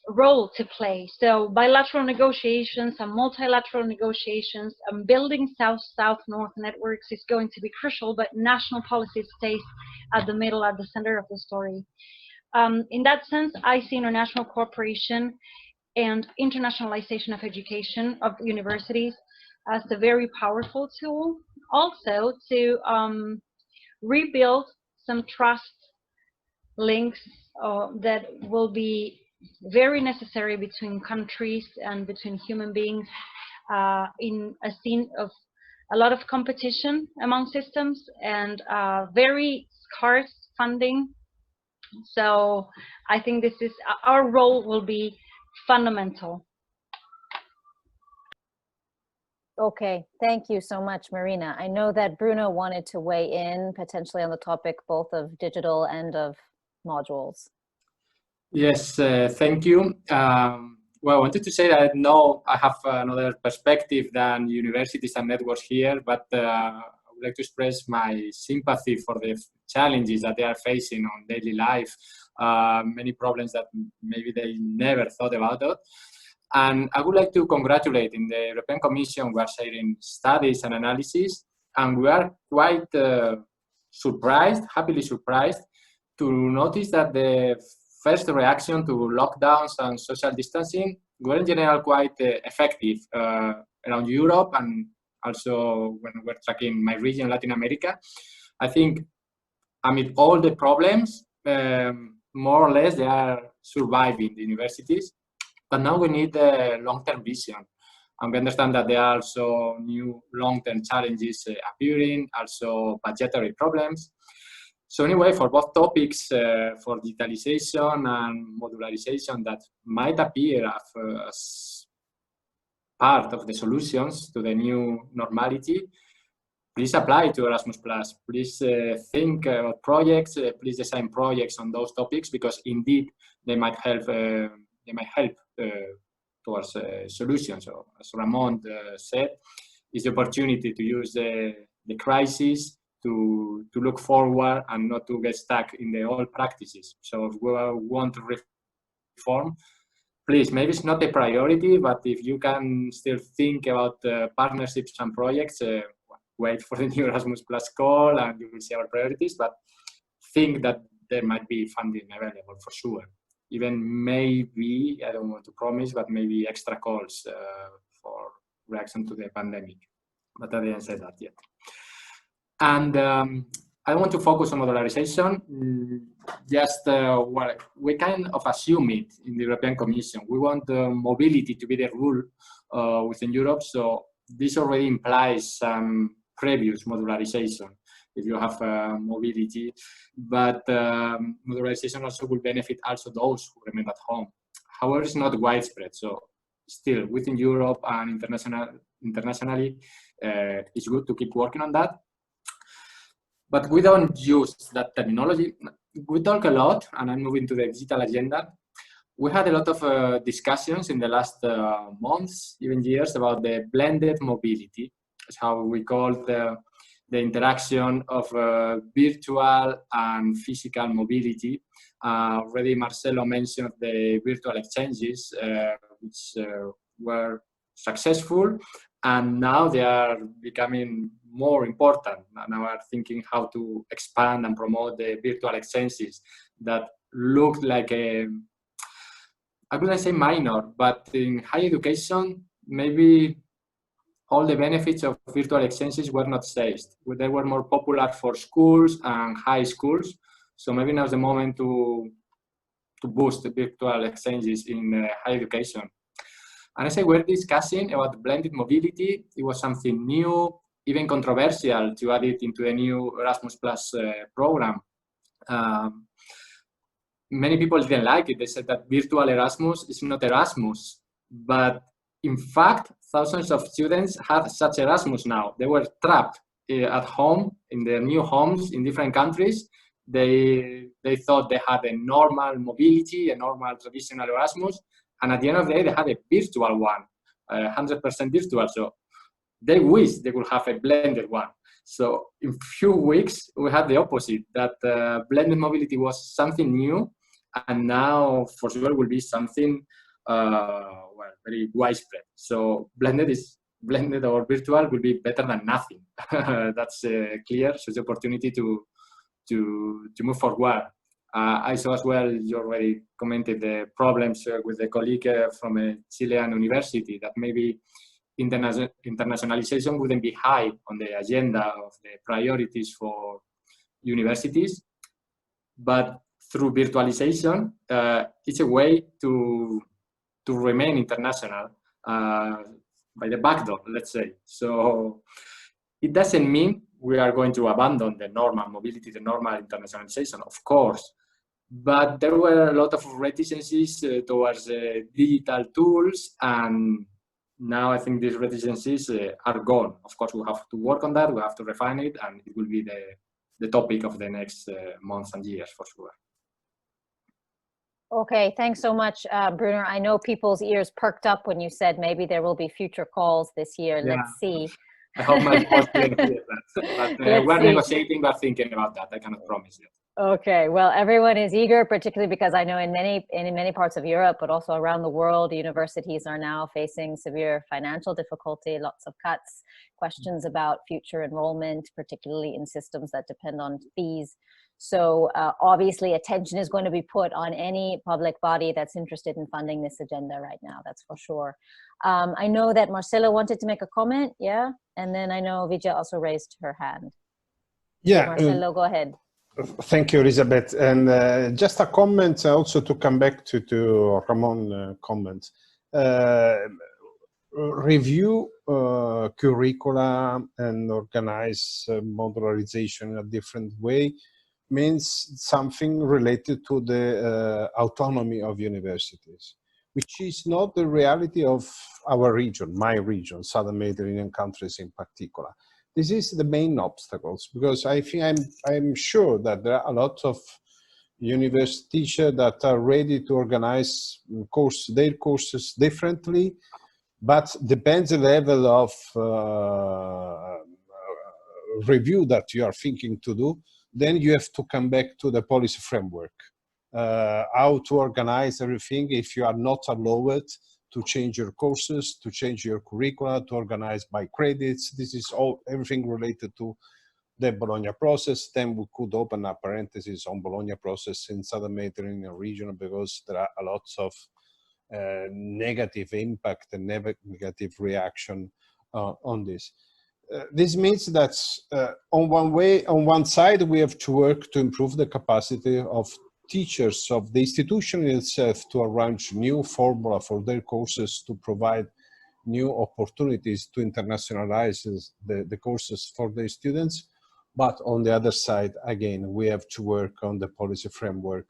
role to play. So bilateral negotiations and multilateral negotiations and building South-South-North networks is going to be crucial, but national policy stays at the middle, at the center of the story. In that sense, I see international cooperation and internationalization of education, of universities, as a very powerful tool, also to rebuild some trust links that will be very necessary between countries and between human beings in a scene of a lot of competition among systems and very scarce funding. So I think this is, our role will be fundamental. Okay, thank you so much, Marina. I know that Bruno wanted to weigh in potentially on the topic both of digital and of modules. Yes, thank you. Well, I wanted to say that no, I have another perspective than universities and networks here, but I would like to express my sympathy for the challenges that they are facing on daily life, many problems that maybe they never thought about it. And I would like to congratulate in the European Commission, we are sharing studies and analysis, and we are quite surprised, happily surprised, to notice that the first reaction to lockdowns and social distancing were in general quite effective around Europe, and also when we're tracking my region, Latin America. I think amid all the problems, more or less they are surviving the universities, but now we need a long-term vision. And we understand that there are also new long-term challenges appearing, also budgetary problems. So anyway, for both topics, for digitalization and modularization that might appear as part of the solutions to the new normality, please apply to Erasmus+. Please think about projects, please design projects on those topics, because indeed they might help towards solutions. So as Ramon said, is the opportunity to use the crisis to look forward and not to get stuck in the old practices. So if we want to reform, please, maybe it's not a priority, but if you can still think about partnerships and projects, wait for the new Erasmus Plus call and you will see our priorities, but think that there might be funding available for sure. Even maybe, I don't want to promise, but maybe extra calls for reaction to the pandemic. But I didn't say that yet. And I want to focus on modularization. Just well, we kind of assume it in the European Commission. We want mobility to be the rule within Europe. So this already implies some previous modularization if you have mobility. But modularization also will benefit also those who remain at home. However, it's not widespread. So still within Europe and internationally, it's good to keep working on that. But we don't use that terminology. We talk a lot, and I'm moving to the digital agenda. We had a lot of discussions in the last months, even years, about the blended mobility. That's how we call the interaction of virtual and physical mobility. Already Marcelo mentioned the virtual exchanges, which were successful, and now they are becoming more important. Now we are thinking how to expand and promote the virtual exchanges that look like I wouldn't say minor, but in higher education, maybe all the benefits of virtual exchanges were not seized. They were more popular for schools and high schools. So maybe now's the moment to boost the virtual exchanges in higher education. And as I were discussing about blended mobility, it was something new, even controversial to add it into a new Erasmus Plus program. Many people didn't like it. They said that virtual Erasmus is not Erasmus. But in fact, thousands of students have such Erasmus now. They were trapped at home, in their new homes in different countries. They thought they had a normal mobility, a normal traditional Erasmus. And at the end of the day, they had a virtual one, 100% virtual. So they wish they could have a blended one. So in few weeks, we had the opposite, that blended mobility was something new. And now, for sure, will be something well, very widespread. So blended or virtual will be better than nothing. That's clear. So it's an opportunity to move forward. I saw as well, you already commented the problems with the colleague from a Chilean university, that maybe internationalization wouldn't be high on the agenda of the priorities for universities. But through virtualization, it's a way to remain international by the back door, let's say. So it doesn't mean we are going to abandon the normal mobility, the normal internationalization, of course. But there were a lot of reticences towards digital tools, and now I think these reticences are gone. Of course, we have to work on that, we have to refine it, and it will be the topic of the next months and years for sure. Okay, thanks so much, Bruno. I know people's ears perked up when you said maybe there will be future calls this year. Yeah. Let's see. I hope my boss didn't hear that. But we're negotiating, we're thinking about that. I cannot promise yet. Okay, well, everyone is eager, particularly because I know in many parts of Europe, but also around the world, universities are now facing severe financial difficulty, lots of cuts, questions about future enrollment, particularly in systems that depend on fees. So obviously attention is going to be put on any public body that's interested in funding this agenda right now, that's for sure. I know that Marcelo wanted to make a comment, yeah? And then I know Vijay also raised her hand. Yeah. Marcelo, go ahead. Thank you, Elizabeth. And just a comment also to come back to Ramon's comment. Review curricula and organize modularization in a different way means something related to the autonomy of universities, which is not the reality of our region, my region, Southern Mediterranean countries in particular. This is the main obstacles, because I think I'm sure that there are a lot of university teachers that are ready to organize their courses differently, but depends the level of review that you are thinking to do. Then you have to come back to the policy framework, how to organize everything if you are not allowed to change your courses, to change your curricula, to organize by credits. This is everything related to the Bologna process. Then we could open a parenthesis on Bologna process in Southern Mediterranean region, because there are a lot of negative impact and negative reaction on this. This means that on one side, we have to work to improve the capacity of teachers of the institution itself to arrange new formula for their courses, to provide new opportunities to internationalize the courses for the students. But on the other side, again, we have to work on the policy framework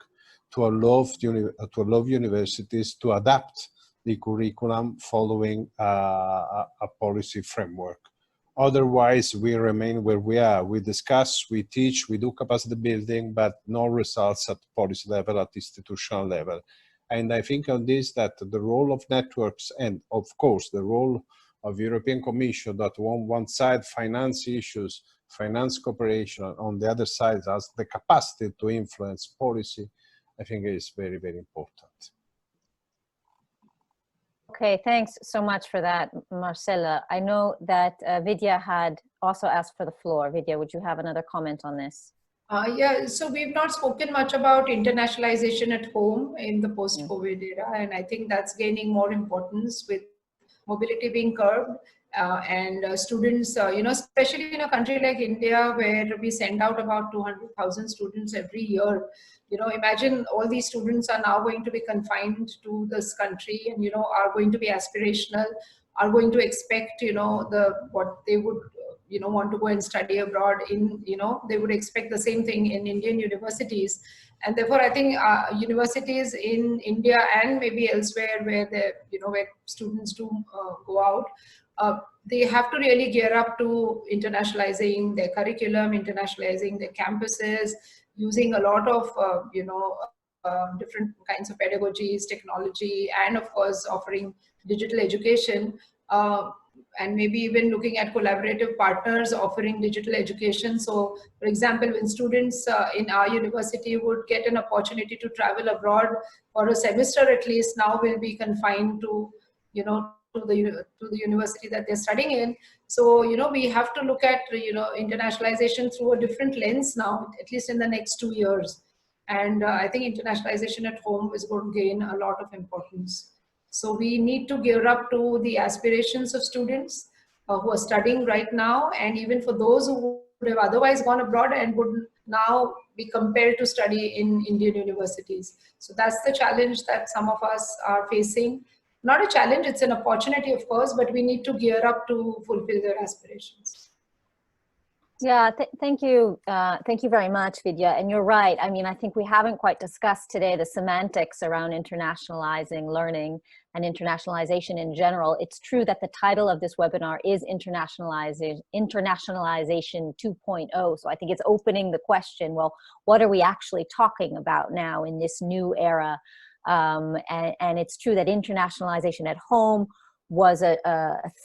to allow universities to adapt the curriculum following a policy framework. Otherwise, we remain where we are. We discuss, we teach, we do capacity building, but no results at policy level, at institutional level. And I think on this, that the role of networks and, of course, the role of European Commission, that on one side finance issues, finance cooperation, on the other side has the capacity to influence policy, I think is very, very important. Okay, thanks so much for that, Marcela. I know that Vidya had also asked for the floor. Vidya, would you have another comment on this? Yeah, so we've not spoken much about internationalization at home in the post-COVID era, and I think that's gaining more importance with mobility being curbed. And students, especially in a country like India, where we send out about 200,000 students every year, imagine all these students are now going to be confined to this country and, are going to be aspirational, are going to expect, what they would, want to go and study abroad in, they would expect the same thing in Indian universities. And therefore, I think universities in India and maybe elsewhere where where students do go out, they have to really gear up to internationalizing their curriculum, internationalizing their campuses, using a lot of different kinds of pedagogies, technology, and of course offering digital education. And maybe even looking at collaborative partners offering digital education. So, for example, when students in our university would get an opportunity to travel abroad for a semester at least, now will be confined to, to the university that they're studying in. So, we have to look at, internationalization through a different lens now, at least in the next 2 years. And I think internationalization at home is going to gain a lot of importance. So we need to gear up to the aspirations of students who are studying right now, and even for those who would have otherwise gone abroad and would now be compelled to study in Indian universities. So that's the challenge that some of us are facing. Not a challenge, it's an opportunity, of course, but we need to gear up to fulfill their aspirations. Yeah, thank you. Thank you very much, Vidya. And you're right. I mean, I think we haven't quite discussed today the semantics around internationalizing learning and internationalization in general. It's true that the title of this webinar is Internationalization 2.0. So I think it's opening the question, well, what are we actually talking about now in this new era? And it's true that internationalization at home was a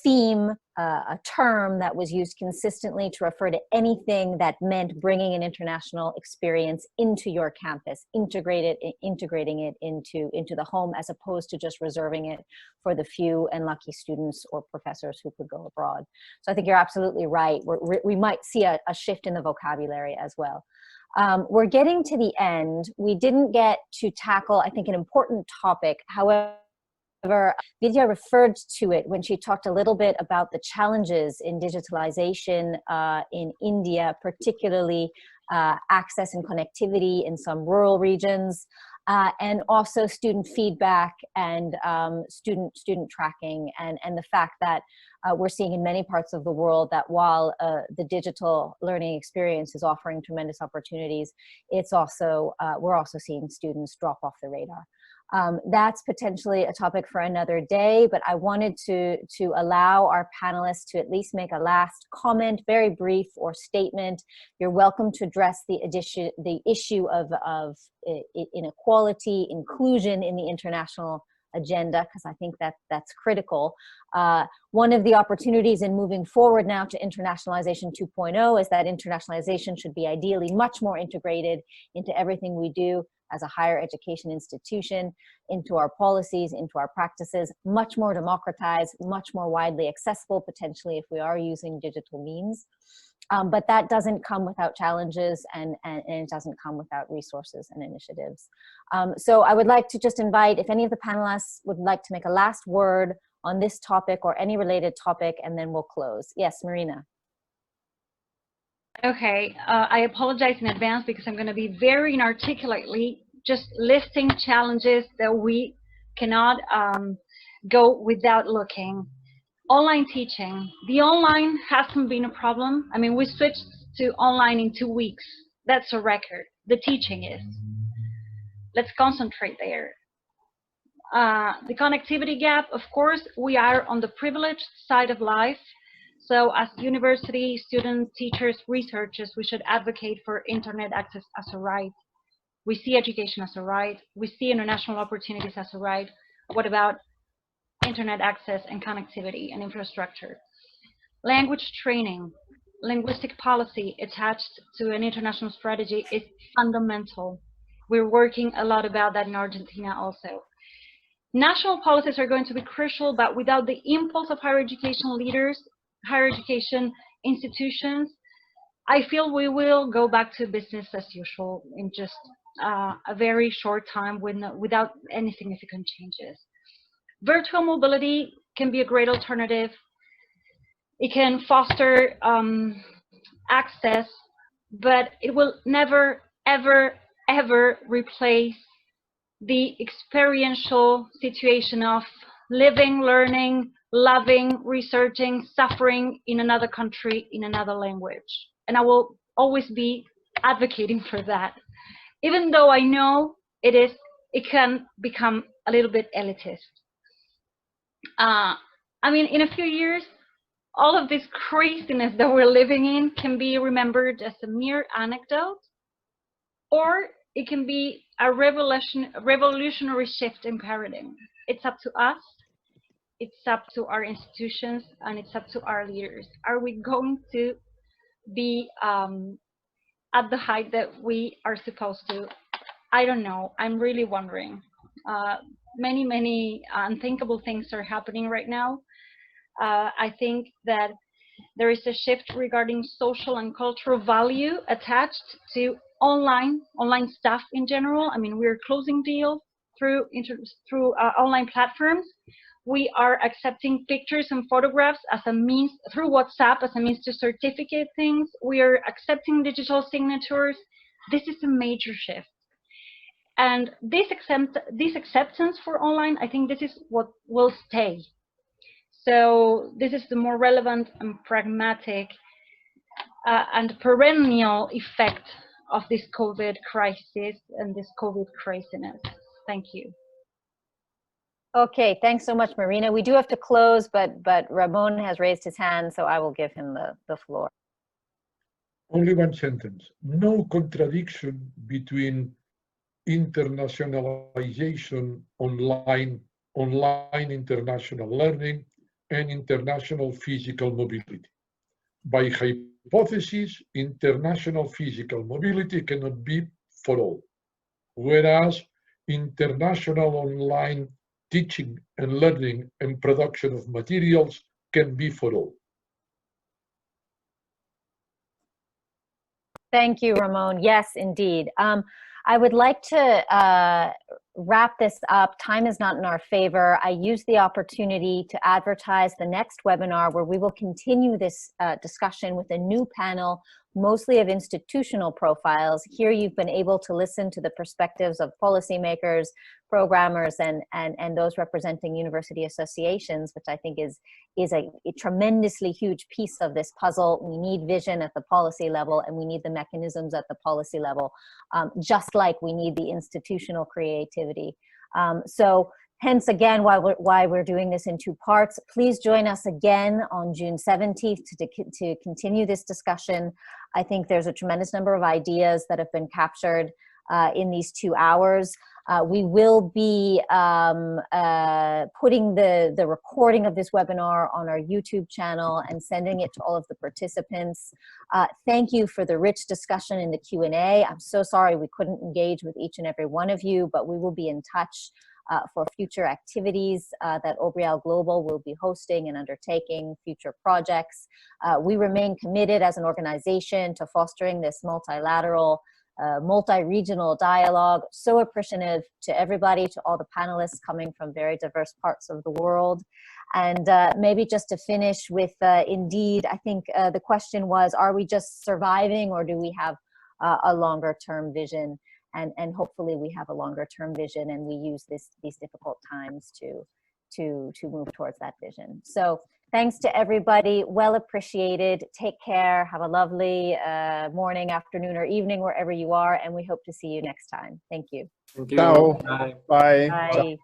theme, a term that was used consistently to refer to anything that meant bringing an international experience into your campus, integrating it into the home, as opposed to just reserving it for the few and lucky students or professors who could go abroad. So I think you're absolutely right. We might see a shift in the vocabulary as well. We're getting to the end. We didn't get to tackle, I think, an important topic. However, Vidya referred to it when she talked a little bit about the challenges in digitalization in India, particularly access and connectivity in some rural regions, and also student feedback and student tracking, and the fact that we're seeing in many parts of the world that while the digital learning experience is offering tremendous opportunities, it's also we're also seeing students drop off the radar. That's potentially a topic for another day, but I wanted to allow our panelists to at least make a last comment, very brief, or statement. You're welcome to address the issue of inequality, inclusion in the international agenda, because I think that's critical. One of the opportunities in moving forward now to internationalization 2.0 is that internationalization should be ideally much more integrated into everything we do as a higher education institution, into our policies, into our practices, much more democratized, much more widely accessible, potentially, if we are using digital means. But that doesn't come without challenges, and it doesn't come without resources and initiatives. So I would like to just invite, if any of the panelists would like to make a last word on this topic or any related topic, and then we'll close. Yes, Marina. Okay, I apologize in advance because I'm going to be very inarticulately just listing challenges that we cannot go without looking. Online teaching. The online hasn't been a problem. I mean, we switched to online in 2 weeks. That's a record. The teaching is. Let's concentrate there. The connectivity gap, of course, we are on the privileged side of life. So as university students, teachers, researchers, we should advocate for internet access as a right. We see education as a right. We see international opportunities as a right. What about internet access and connectivity and infrastructure? Language training, linguistic policy attached to an international strategy is fundamental. We're working a lot about that in Argentina also. National policies are going to be crucial, but without the impulse of higher education leaders, higher education institutions, I feel we will go back to business as usual in just a very short time without any significant changes. Virtual mobility can be a great alternative. It can foster access, but it will never, ever, ever replace the experiential situation of living, learning, loving, researching, suffering in another country, in another language. And I will always be advocating for that, even though I know it can become a little bit elitist. I mean, in a few years, all of this craziness that we're living in can be remembered as a mere anecdote, or it can be a revolutionary shift in paradigm. It's up to us, it's up to our institutions, and it's up to our leaders. Are we going to be at the height that we are supposed to? I don't know. I'm really wondering. Many unthinkable things are happening right now. I think that there is a shift regarding social and cultural value attached to online stuff in general. I mean, we're closing deals through online platforms. We are accepting pictures and photographs as a means, through WhatsApp, as a means to certificate things. We are accepting digital signatures. This is a major shift. And this acceptance for online, I think this is what will stay. So this is the more relevant and pragmatic and perennial effect of this COVID crisis and this COVID craziness. Thank you. Okay, thanks so much, Marina. We do have to close, but Ramon has raised his hand, so I will give him the floor. Only one sentence. No contradiction between internationalization, online international learning, and international physical mobility. By hypothesis, international physical mobility cannot be for all, whereas international online teaching and learning and production of materials can be for all. Thank you, Ramon. Yes, indeed. I would like to wrap this up. Time is not in our favor. I use the opportunity to advertise the next webinar where we will continue this discussion with a new panel, mostly of institutional profiles. Here you've been able to listen to the perspectives of policymakers, programmers, and those representing university associations, which I think is a tremendously huge piece of this puzzle. We need vision at the policy level, and we need the mechanisms at the policy level, just like we need the institutional creativity. So hence, again, why we're doing this in 2 parts. Please join us again on June 17th to continue this discussion. I think there's a tremendous number of ideas that have been captured in these 2 hours. We will be putting the recording of this webinar on our YouTube channel and sending it to all of the participants. Thank you for the rich discussion in the Q&A. I'm so sorry we couldn't engage with each and every one of you, but we will be in touch for future activities that Obrial Global will be hosting and undertaking, future projects. We remain committed as an organization to fostering this multilateral, multi-regional dialogue. So appreciative to everybody, to all the panelists coming from very diverse parts of the world. And maybe just to finish with, indeed, I think the question was, are we just surviving, or do we have a longer term vision? And hopefully we have a longer term vision, and we use these difficult times to move towards that vision. So thanks to everybody, well appreciated. Take care, have a lovely morning, afternoon, or evening, wherever you are, and we hope to see you next time. Thank you. Thank you. Ciao. Bye. Bye. Bye.